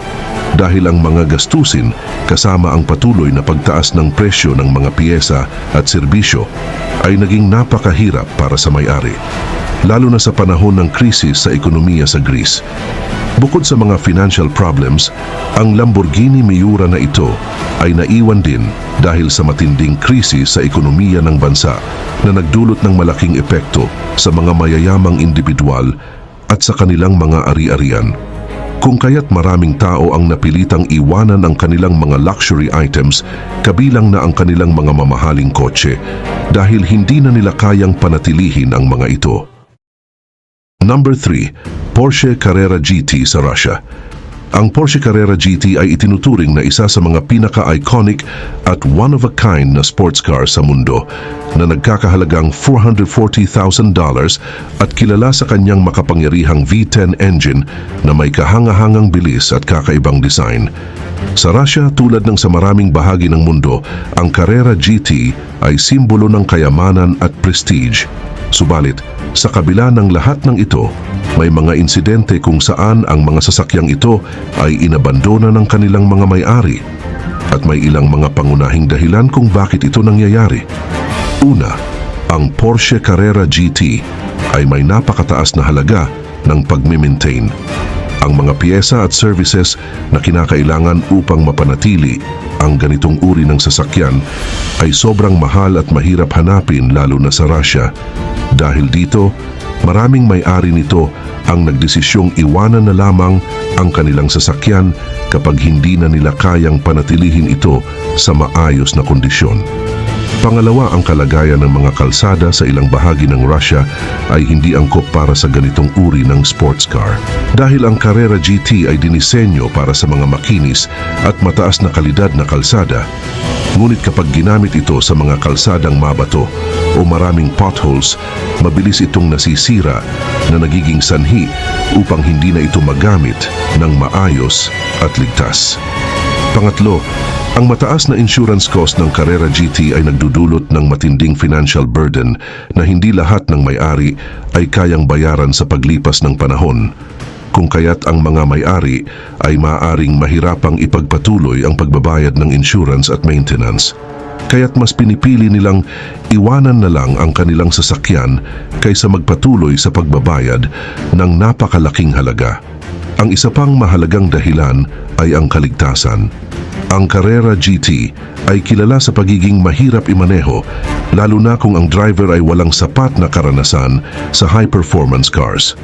Speaker 2: Dahil ang mga gastusin kasama ang patuloy na pagtaas ng presyo ng mga piyesa at serbisyo ay naging napakahirap para sa may-ari, lalo na sa panahon ng krisis sa ekonomiya sa Greece. Bukod sa mga financial problems, ang Lamborghini Miura na ito ay naiwan din dahil sa matinding krisis sa ekonomiya ng bansa na nagdulot ng malaking epekto sa mga mayayamang individual at sa kanilang mga ari-arian. Kung kaya't maraming tao ang napilitang iwanan ang kanilang mga luxury items, kabilang na ang kanilang mga mamahaling kotse, dahil hindi na nila kayang panatilihin ang mga ito. Number 3. Porsche Carrera GT sa Russia. Ang Porsche Carrera GT ay itinuturing na isa sa mga pinaka-iconic at one-of-a-kind na sports car sa mundo na nagkakahalagang $440,000 at kilala sa kanyang makapangyarihang V10 engine na may kahanga-hangang bilis at kakaibang design. Sa Russia, tulad ng sa maraming bahagi ng mundo, ang Carrera GT ay simbolo ng kayamanan at prestige. Subalit, sa kabila ng lahat ng ito, may mga insidente kung saan ang mga sasakyang ito ay inabandona ng kanilang mga may-ari at may ilang mga pangunahing dahilan kung bakit ito nangyayari. Una, ang Porsche Carrera GT ay may napakataas na halaga ng pagme-maintain. Ang mga piyesa at services na kinakailangan upang mapanatili ang ganitong uri ng sasakyan ay sobrang mahal at mahirap hanapin, lalo na sa Russia. Dahil dito, maraming may-ari nito ang nagdesisyong iwanan na lamang ang kanilang sasakyan kapag hindi na nila kayang panatilihin ito sa maayos na kondisyon. Pangalawa, ang kalagayan ng mga kalsada sa ilang bahagi ng Russia ay hindi angkop para sa ganitong uri ng sports car. Dahil ang Carrera GT ay dinisenyo para sa mga makinis at mataas na kalidad na kalsada. Ngunit kapag ginamit ito sa mga kalsadang mabato o maraming potholes, mabilis itong nasisira na nagiging sanhi upang hindi na ito magamit ng maayos at ligtas. Pangatlo, ang mataas na insurance cost ng Carrera GT ay nagdudulot ng matinding financial burden na hindi lahat ng may-ari ay kayang bayaran sa paglipas ng panahon. Kung kaya't ang mga may-ari ay maaaring mahirapang ipagpatuloy ang pagbabayad ng insurance at maintenance. Kaya't mas pinipili nilang iwanan na lang ang kanilang sasakyan kaysa magpatuloy sa pagbabayad ng napakalaking halaga. Ang isa pang mahalagang dahilan ay ang kaligtasan. Ang Carrera GT ay kilala sa pagiging mahirap imaneho, lalo na kung ang driver ay walang sapat na karanasan sa high-performance cars.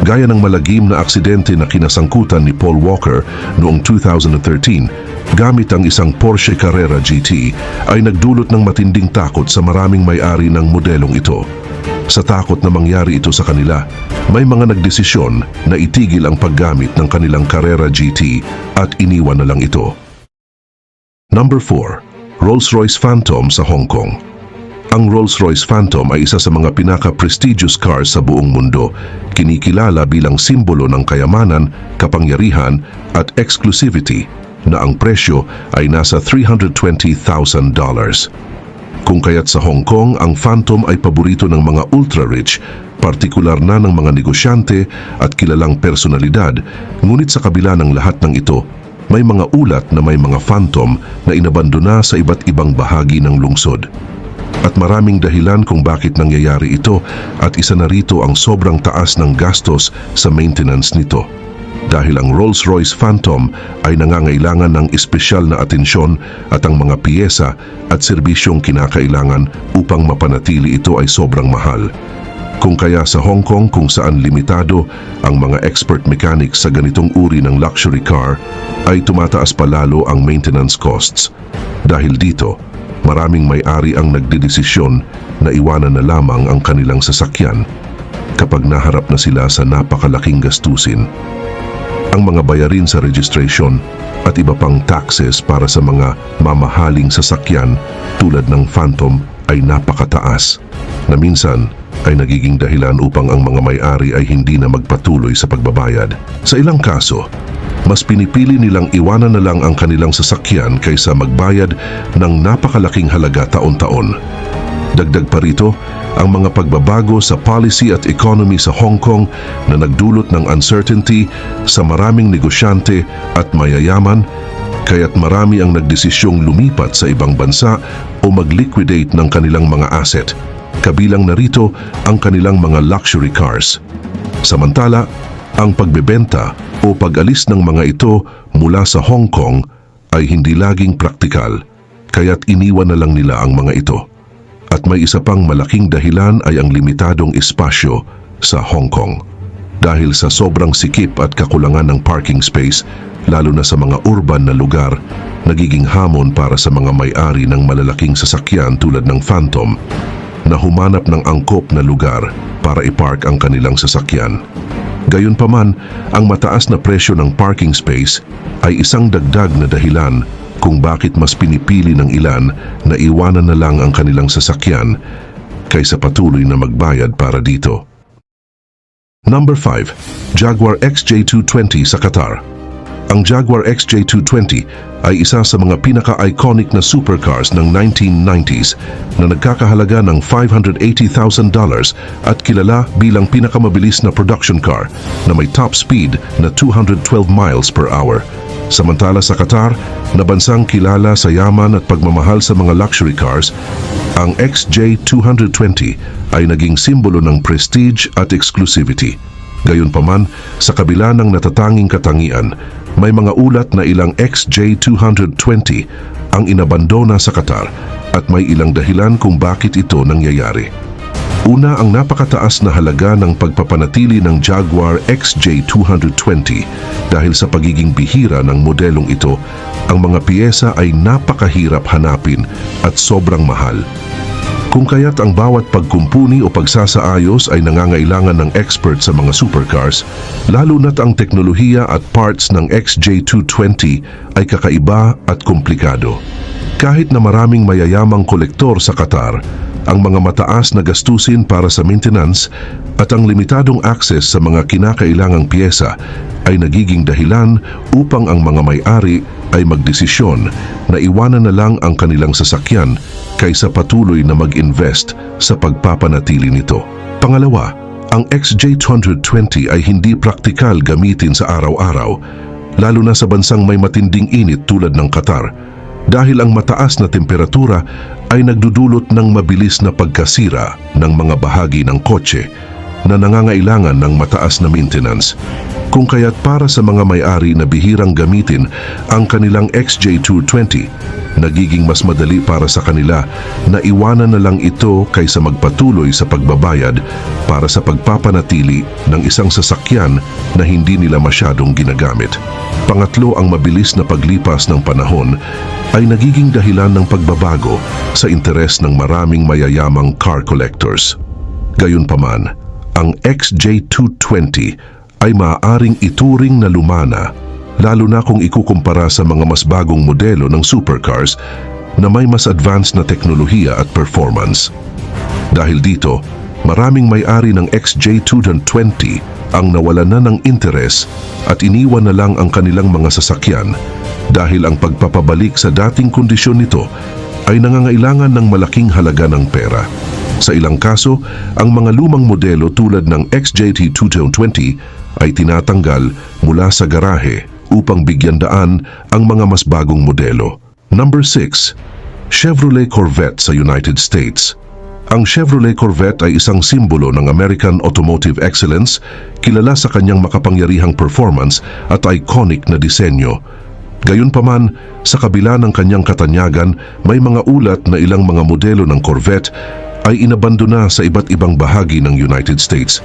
Speaker 2: Gaya ng malagim na aksidente na kinasangkutan ni Paul Walker noong 2013, gamit ang isang Porsche Carrera GT ay nagdulot ng matinding takot sa maraming may-ari ng modelong ito. Sa takot na mangyari ito sa kanila, may mga nagdesisyon na itigil ang paggamit ng kanilang Carrera GT at iniwan na lang ito. Number 4. Rolls-Royce Phantom sa Hong Kong. Ang Rolls-Royce Phantom ay isa sa mga pinaka-prestigious cars sa buong mundo, kinikilala bilang simbolo ng kayamanan, kapangyarihan at exclusivity na ang presyo ay nasa $320,000. Kung kaya't sa Hong Kong, ang Phantom ay paborito ng mga ultra-rich, partikular na ng mga negosyante at kilalang personalidad, ngunit sa kabila ng lahat ng ito, may mga ulat na may mga Phantom na inabandona sa iba't ibang bahagi ng lungsod. At maraming dahilan kung bakit nangyayari ito, at isa na rito ang sobrang taas ng gastos sa maintenance nito. Dahil ang Rolls-Royce Phantom ay nangangailangan ng espesyal na atensyon at ang mga piyesa at serbisyong kinakailangan upang mapanatili ito ay sobrang mahal. Kung kaya sa Hong Kong, kung saan limitado ang mga expert mechanics sa ganitong uri ng luxury car, ay tumataas pa lalo ang maintenance costs. Dahil dito, maraming may-ari ang nagdedesisyon na iwanan na lamang ang kanilang sasakyan kapag naharap na sila sa napakalaking gastusin. Ang mga bayarin sa registration at iba pang taxes para sa mga mamahaling sasakyan tulad ng Phantom ay napakataas, na minsan ay nagiging dahilan upang ang mga may-ari ay hindi na magpatuloy sa pagbabayad. Sa ilang kaso, mas pinipili nilang iwanan na lang ang kanilang sasakyan kaysa magbayad ng napakalaking halaga taon-taon. Dagdag pa rito, ang mga pagbabago sa policy at economy sa Hong Kong na nagdulot ng uncertainty sa maraming negosyante at mayayaman, kaya't marami ang nagdesisyong lumipat sa ibang bansa o mag-liquidate ng kanilang mga asset. Kabilang narito ang kanilang mga luxury cars. Samantala, ang pagbebenta o pag-alis ng mga ito mula sa Hong Kong ay hindi laging praktikal, kaya't iniwan na lang nila ang mga ito. At may isa pang malaking dahilan ay ang limitadong espasyo sa Hong Kong. Dahil sa sobrang sikip at kakulangan ng parking space, lalo na sa mga urban na lugar, nagiging hamon para sa mga may-ari ng malalaking sasakyan tulad ng Phantom na humanap ng angkop na lugar para ipark ang kanilang sasakyan. Gayunpaman, ang mataas na presyo ng parking space ay isang dagdag na dahilan kung bakit mas pinipili ng ilan na iwanan na lang ang kanilang sasakyan kaysa patuloy na magbayad para dito. Number 5. Jaguar XJ220 sa Qatar. Ang Jaguar XJ220 ay isa sa mga pinaka-iconic na supercars ng 1990s na nagkakahalaga ng $580,000 at kilala bilang pinakamabilis na production car na may top speed na 212 miles per hour. Samantala sa Qatar, na bansang kilala sa yaman at pagmamahal sa mga luxury cars, ang XJ220 ay naging simbolo ng prestige at exclusivity. Gayunpaman, sa kabila ng natatanging katangian, may mga ulat na ilang XJ220 ang inabandona sa Qatar at may ilang dahilan kung bakit ito nangyayari. Una, ang napakataas na halaga ng pagpapanatili ng Jaguar XJ220 dahil sa pagiging bihira ng modelong ito, ang mga piyesa ay napakahirap hanapin at sobrang mahal. Kung kaya't ang bawat pagkumpuni o pagsasaayos ay nangangailangan ng expert sa mga supercars, lalo na't ang teknolohiya at parts ng XJ220 ay kakaiba at komplikado. Kahit na maraming mayayamang kolektor sa Qatar, ang mga mataas na gastusin para sa maintenance at ang limitadong access sa mga kinakailangang piyesa ay nagiging dahilan upang ang mga may-ari ay magdesisyon na iwanan na lang ang kanilang sasakyan kaysa patuloy na mag-invest sa pagpapanatili nito. Pangalawa, ang XJ220 ay hindi praktikal gamitin sa araw-araw, lalo na sa bansang may matinding init tulad ng Qatar, dahil ang mataas na temperatura ay nagdudulot ng mabilis na pagkasira ng mga bahagi ng kotse na nangangailangan ng mataas na maintenance. Kung kaya't para sa mga may-ari na bihirang gamitin ang kanilang XJ220, nagiging mas madali para sa kanila na iwanan na lang ito kaysa magpatuloy sa pagbabayad para sa pagpapanatili ng isang sasakyan na hindi nila masyadong ginagamit. Pangatlo, ang mabilis na paglipas ng panahon ay nagiging dahilan ng pagbabago sa interes ng maraming mayayamang car collectors. Gayunpaman, ang XJ220 ay maaaring ituring na lumana, lalo na kung ikukumpara sa mga mas bagong modelo ng supercars na may mas advanced na teknolohiya at performance. Dahil dito, maraming may-ari ng XJ220 ang nawalan na ng interes at iniwan na lang ang kanilang mga sasakyan dahil ang pagpapabalik sa dating kondisyon nito ay nangangailangan ng malaking halaga ng pera. Sa ilang kaso, ang mga lumang modelo tulad ng XJ220 ay tinatanggal mula sa garahe upang bigyan daan ang mga mas bagong modelo. Number 6. Chevrolet Corvette sa United States. Ang Chevrolet Corvette ay isang simbolo ng American automotive excellence, kilala sa kanyang makapangyarihang performance at iconic na disenyo. Gayunpaman, sa kabila ng kanyang katanyagan, may mga ulat na ilang mga modelo ng Corvette ay inabandona sa iba't ibang bahagi ng United States.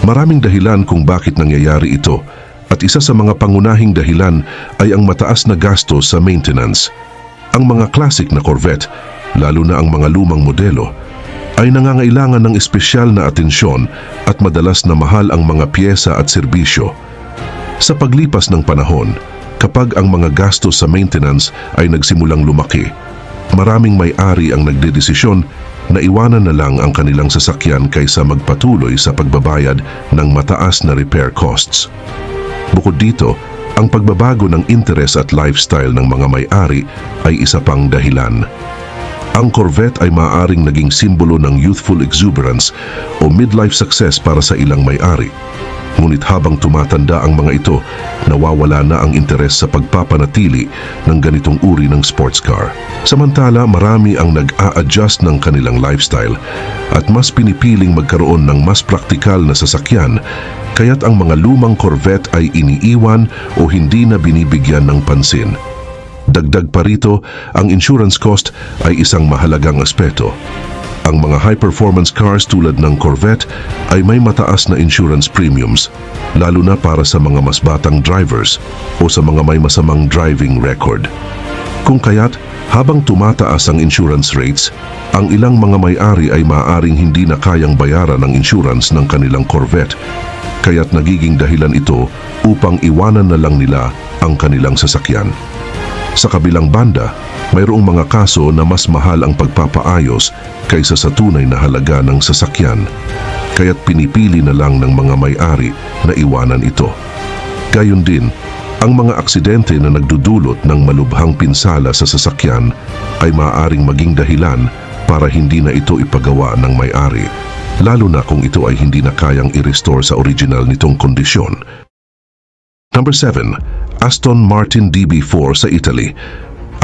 Speaker 2: Maraming dahilan kung bakit nangyayari ito, at isa sa mga pangunahing dahilan ay ang mataas na gastos sa maintenance. Ang mga classic na Corvette, lalo na ang mga lumang modelo, ay nangangailangan ng espesyal na atensyon at madalas na mahal ang mga piyesa at serbisyo. Sa paglipas ng panahon, kapag ang mga gastos sa maintenance ay nagsimulang lumaki, maraming may-ari ang nagdedesisyon naiwanan na lang ang kanilang sasakyan kaysa magpatuloy sa pagbabayad ng mataas na repair costs. Bukod dito, ang pagbabago ng interes at lifestyle ng mga may-ari ay isa pang dahilan. Ang Corvette ay maaaring naging simbolo ng youthful exuberance o midlife success para sa ilang may-ari. Ngunit habang tumatanda ang mga ito, nawawala na ang interes sa pagpapanatili ng ganitong uri ng sports car. Samantala, marami ang nag-a-adjust ng kanilang lifestyle at mas pinipiling magkaroon ng mas praktikal na sasakyan, kaya't ang mga lumang Corvette ay iniiwan o hindi na binibigyan ng pansin. Dagdag pa rito, ang insurance cost ay isang mahalagang aspeto. Ang mga high-performance cars tulad ng Corvette ay may mataas na insurance premiums, lalo na para sa mga mas batang drivers o sa mga may masamang driving record. Kung kaya't, habang tumataas ang insurance rates, ang ilang mga may-ari ay maaaring hindi na kayang bayaran ang insurance ng kanilang Corvette, kaya't nagiging dahilan ito upang iwanan na lang nila ang kanilang sasakyan. Sa kabilang banda, mayroong mga kaso na mas mahal ang pagpapaayos kaysa sa tunay na halaga ng sasakyan, kaya't pinipili na lang ng mga may-ari na iwanan ito. Gayon din, ang mga aksidente na nagdudulot ng malubhang pinsala sa sasakyan ay maaaring maging dahilan para hindi na ito ipagawa ng may-ari, lalo na kung ito ay hindi na kayang i-restore sa original nitong kondisyon. Number 7. Aston Martin DB4 sa Italy.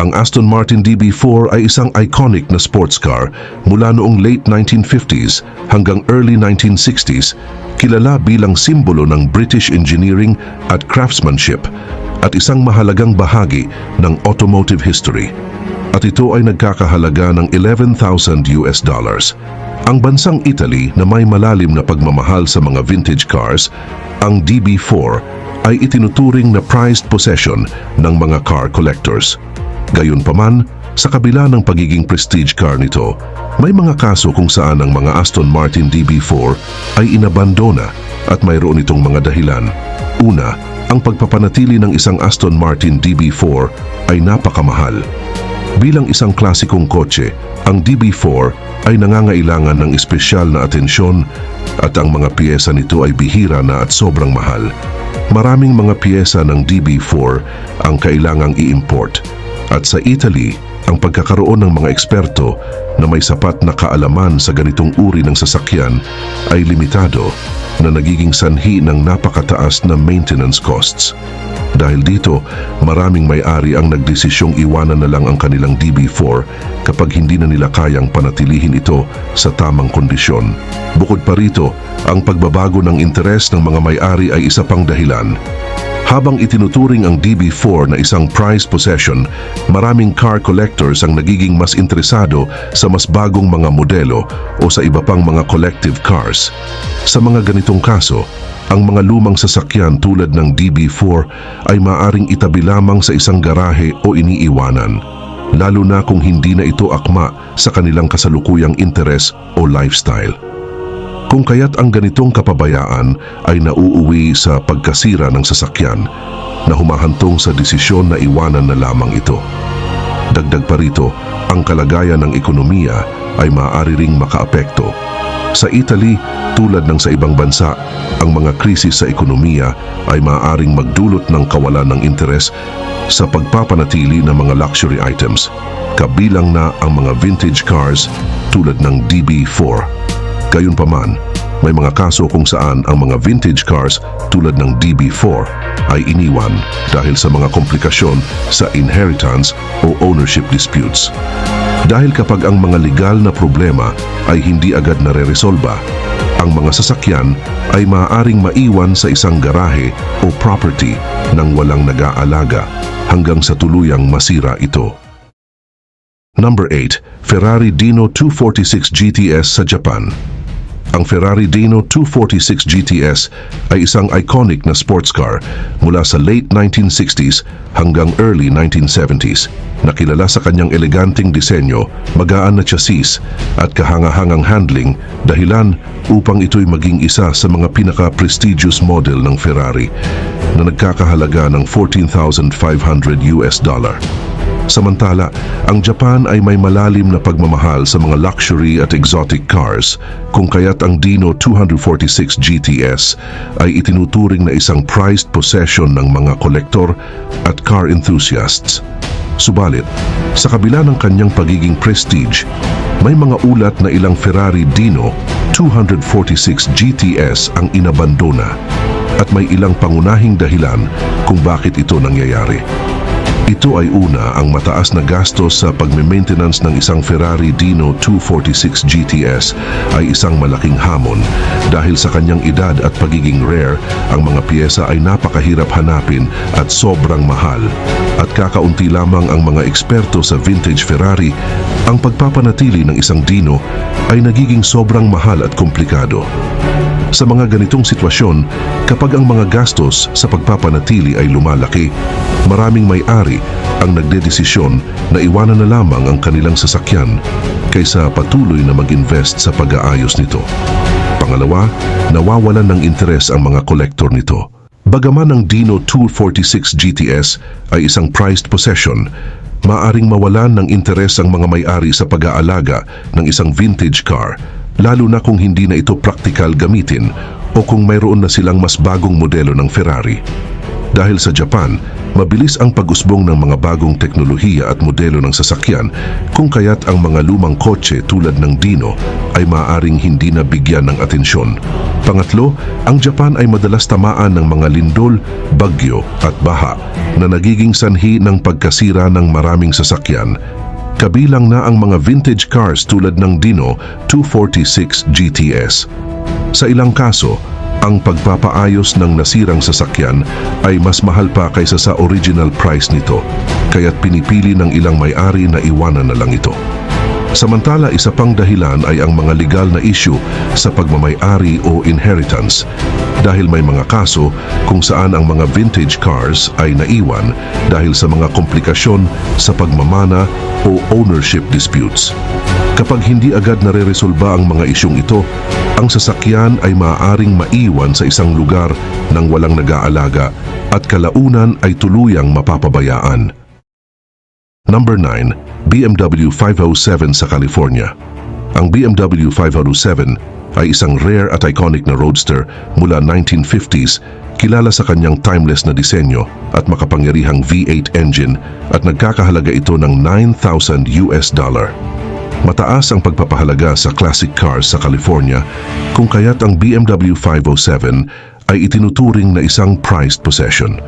Speaker 2: Ang Aston Martin DB4 ay isang iconic na sports car mula noong late 1950s hanggang early 1960s, kilala bilang simbolo ng British engineering at craftsmanship at isang mahalagang bahagi ng automotive history. At ito ay nagkakahalaga ng $11,000. Ang bansang Italy na may malalim na pagmamahal sa mga vintage cars, ang DB4 ay itinuturing na prized possession ng mga car collectors. Gayunpaman, sa kabila ng pagiging prestige car nito, may mga kaso kung saan ang mga Aston Martin DB4 ay inabandona at mayroon itong mga dahilan. Una, ang pagpapanatili ng isang Aston Martin DB4 ay napakamahal. Bilang isang klasikong kotse, ang DB4 ay nangangailangan ng espesyal na atensyon at ang mga piyesa nito ay bihira na at sobrang mahal. Maraming mga piyesa ng DB4 ang kailangang i-import. At sa Italy, ang pagkakaroon ng mga eksperto na may sapat na kaalaman sa ganitong uri ng sasakyan ay limitado, na nagiging sanhi ng napakataas na maintenance costs. Dahil dito, maraming may-ari ang nagdesisyong iwanan na lang ang kanilang DB4 kapag hindi na nila kayang panatilihin ito sa tamang kondisyon. Bukod pa rito, ang pagbabago ng interes ng mga may-ari ay isa pang dahilan. Habang itinuturing ang DB4 na isang prized possession, maraming car collectors ang nagiging mas interesado sa mas bagong mga modelo o sa iba pang mga collective cars. Sa mga ganitong kaso, ang mga lumang sasakyan tulad ng DB4 ay maaring itabi lamang sa isang garahe o iniiwanan, lalo na kung hindi na ito akma sa kanilang kasalukuyang interes o lifestyle. Kung kaya't ang ganitong kapabayaan ay nauuwi sa pagkasira ng sasakyan na humahantong sa desisyon na iwanan na lamang ito. Dagdag pa rito, ang kalagayan ng ekonomiya ay maaari ring makaapekto. Sa Italy, tulad ng sa ibang bansa, ang mga krisis sa ekonomiya ay maaaring magdulot ng kawalan ng interes sa pagpapanatili ng mga luxury items, kabilang na ang mga vintage cars tulad ng DB4. Gayunpaman, may mga kaso kung saan ang mga vintage cars tulad ng DB4 ay iniwan dahil sa mga komplikasyon sa inheritance o ownership disputes. Dahil kapag ang mga legal na problema ay hindi agad nare-resolba, ang mga sasakyan ay maaaring maiwan sa isang garahe o property nang walang nag-aalaga hanggang sa tuluyang masira ito. Number 8. Ferrari Dino 246 GTS sa Japan. Ang Ferrari Dino 246 GTS ay isang iconic na sports car mula sa late 1960s hanggang early 1970s, na kilala sa kanyang eleganteng disenyo, magaan na chassis at kahangahangang handling, dahilan upang ito'y maging isa sa mga pinaka-prestigious model ng Ferrari na nagkakahalaga ng $14,500. Samantala, ang Japan ay may malalim na pagmamahal sa mga luxury at exotic cars, kung kaya't ang Dino 246 GTS ay itinuturing na isang prized possession ng mga kolektor at car enthusiasts. Subalit, sa kabila ng kanyang pagiging prestige, may mga ulat na ilang Ferrari Dino 246 GTS ang inabandona at may ilang pangunahing dahilan kung bakit ito nangyayari. Ito ay una, ang mataas na gastos sa pagme-maintenance ng isang Ferrari Dino 246 GTS ay isang malaking hamon dahil sa kanyang edad at pagiging rare, ang mga piyesa ay napakahirap hanapin at sobrang mahal. At kakaunti lamang ang mga eksperto sa vintage Ferrari, ang pagpapanatili ng isang Dino ay nagiging sobrang mahal at komplikado. Sa mga ganitong sitwasyon, kapag ang mga gastos sa pagpapanatili ay lumalaki, maraming may-ari ang nagdedesisyon na iwanan na lamang ang kanilang sasakyan kaysa patuloy na mag-invest sa pag-aayos nito. Pangalawa, nawawalan ng interes ang mga kolektor nito. Bagaman ang Dino 246 GTS ay isang prized possession, maaring mawalan ng interes ang mga may-ari sa pag-aalaga ng isang vintage car, lalo na kung hindi na ito praktikal gamitin o kung mayroon na silang mas bagong modelo ng Ferrari. Dahil sa Japan, mabilis ang pag-usbong ng mga bagong teknolohiya at modelo ng sasakyan, kung kaya't ang mga lumang kotse tulad ng Dino ay maaaring hindi na bigyan ng atensyon. Pangatlo, ang Japan ay madalas tamaan ng mga lindol, bagyo at baha na nagiging sanhi ng pagkasira ng maraming sasakyan. Kabilang na ang mga vintage cars tulad ng Dino 246 GTS. Sa ilang kaso, ang pagpapaayos ng nasirang sasakyan ay mas mahal pa kaysa sa original price nito, kaya't pinipili ng ilang may-ari na iwanan na lang ito. Samantala, isa pang dahilan ay ang mga legal na issue sa pagmamay-ari o inheritance, dahil may mga kaso kung saan ang mga vintage cars ay naiwan dahil sa mga komplikasyon sa pagmamana o ownership disputes. Kapag hindi agad nare-resolba ang mga isyong ito, ang sasakyan ay maaaring maiwan sa isang lugar nang walang nag-aalaga at kalaunan ay tuluyang mapapabayaan. Number 9, BMW 507 sa California. Ang BMW 507 ay isang rare at iconic na roadster mula 1950s, kilala sa kanyang timeless na disenyo at makapangyarihang V8 engine, at nagkakahalaga ito ng $9,000. Mataas ang pagpapahalaga sa classic cars sa California, kung kaya't ang BMW 507 ay itinuturing na isang prized possession.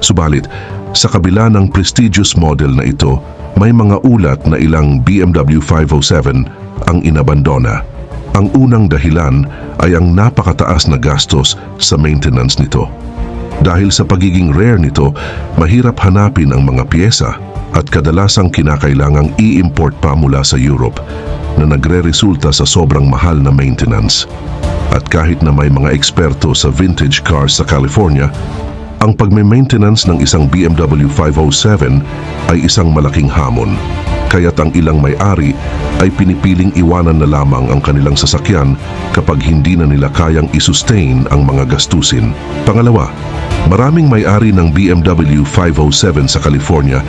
Speaker 2: Subalit, sa kabila ng prestigious model na ito, may mga ulat na ilang BMW 507 ang inabandona. Ang unang dahilan ay ang napakataas na gastos sa maintenance nito. Dahil sa pagiging rare nito, mahirap hanapin ang mga piyesa at kadalasang kinakailangang i-import pa mula sa Europe, na nagre-resulta sa sobrang mahal na maintenance. At kahit na may mga eksperto sa vintage cars sa California, ang pagme-maintenance ng isang BMW 507 ay isang malaking hamon. Kaya't ang ilang may-ari ay pinipiling iwanan na lamang ang kanilang sasakyan kapag hindi na nila kayang i-sustain ang mga gastusin. Pangalawa, maraming may-ari ng BMW 507 sa California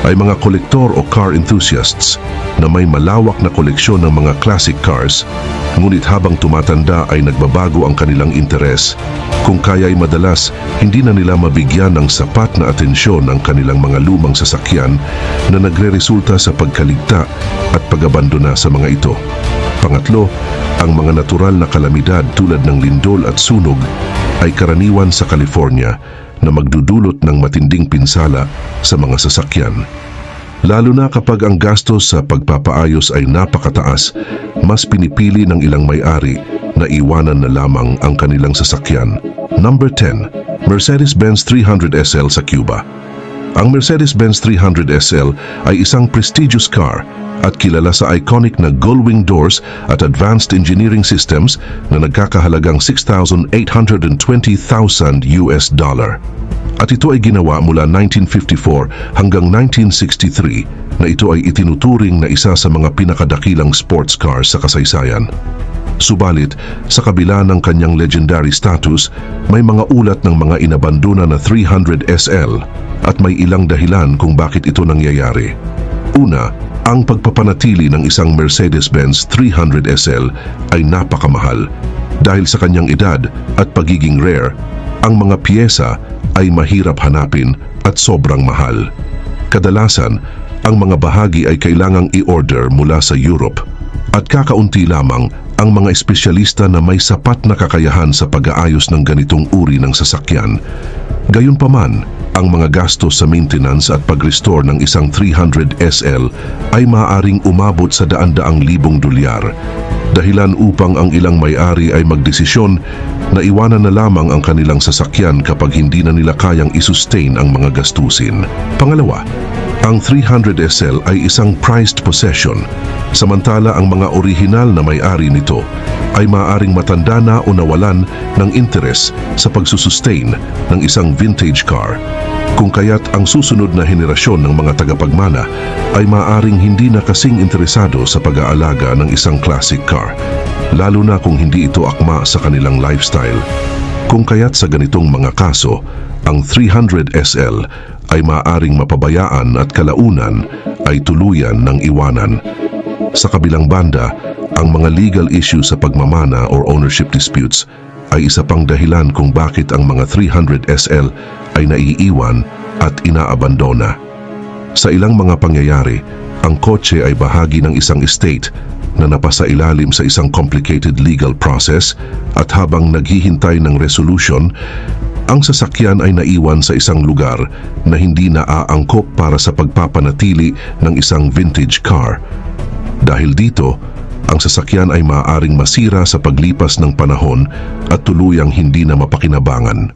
Speaker 2: ay mga kolektor o car enthusiasts na may malawak na koleksyon ng mga classic cars, ngunit habang tumatanda ay nagbabago ang kanilang interes. Kung kaya ay madalas, hindi na nila mabigyan ng sapat na atensyon ang kanilang mga lumang sasakyan, na nagre-resulta sa pagkaligta at pag-abandona sa mga ito. Pangatlo, ang mga natural na kalamidad tulad ng lindol at sunog ay karaniwan sa California na magdudulot ng matinding pinsala sa mga sasakyan. Lalo na kapag ang gastos sa pagpapaayos ay napakataas, mas pinipili ng ilang may-ari na iwanan na lamang ang kanilang sasakyan. Number 10, Mercedes-Benz 300 SL sa Cuba. Ang Mercedes-Benz 300 SL ay isang prestigious car at kilala sa iconic na gull-wing doors at advanced engineering systems na nagkakahalagang $6,820,000. At ito ay ginawa mula 1954 hanggang 1963, na ito ay itinuturing na isa sa mga pinakadakilang sports cars sa kasaysayan. Subalit, sa kabila ng kanyang legendary status, may mga ulat ng mga inabandona na 300 SL at may ilang dahilan kung bakit ito nangyayari. Una, ang pagpapanatili ng isang Mercedes-Benz 300 SL ay napakamahal. Dahil sa kanyang edad at pagiging rare, ang mga piyesa ay mahirap hanapin at sobrang mahal. Kadalasan, ang mga bahagi ay kailangang i-order mula sa Europe at kakaunti lamang ang mga espesyalista na may sapat na kakayahan sa pag-aayos ng ganitong uri ng sasakyan. Gayunpaman, ang mga gastos sa maintenance at pag-restore ng isang 300 SL ay maaaring umabot sa daan-daang libong dolyar, dahilan upang ang ilang may-ari ay magdesisyon na iwanan na lamang ang kanilang sasakyan kapag hindi na nila kayang isustain ang mga gastusin. Pangalawa, ang 300 SL ay isang prized possession, samantala ang mga orihinal na may-ari nito ay maaaring matanda na o nawalan ng interes sa pagsusustain ng isang vintage car. Kung kaya't ang susunod na henerasyon ng mga tagapagmana ay maaaring hindi na kasing interesado sa pag-aalaga ng isang classic car, lalo na kung hindi ito akma sa kanilang lifestyle. Kung kaya't sa ganitong mga kaso, ang 300 SL ay maaaring mapabayaan at kalaunan ay tuluyan ng iwanan. Sa kabilang banda, ang mga legal issues sa pagmamana or ownership disputes ay isa pang dahilan kung bakit ang mga 300 SL ay naiiwan at inaabandona. Sa ilang mga pangyayari, ang kotse ay bahagi ng isang estate na napasailalim sa isang complicated legal process at habang naghihintay ng resolution, ang sasakyan ay naiwan sa isang lugar na hindi naaangkop para sa pagpapanatili ng isang vintage car. Dahil dito, ang sasakyan ay maaaring masira sa paglipas ng panahon at tuluyang hindi na mapakinabangan.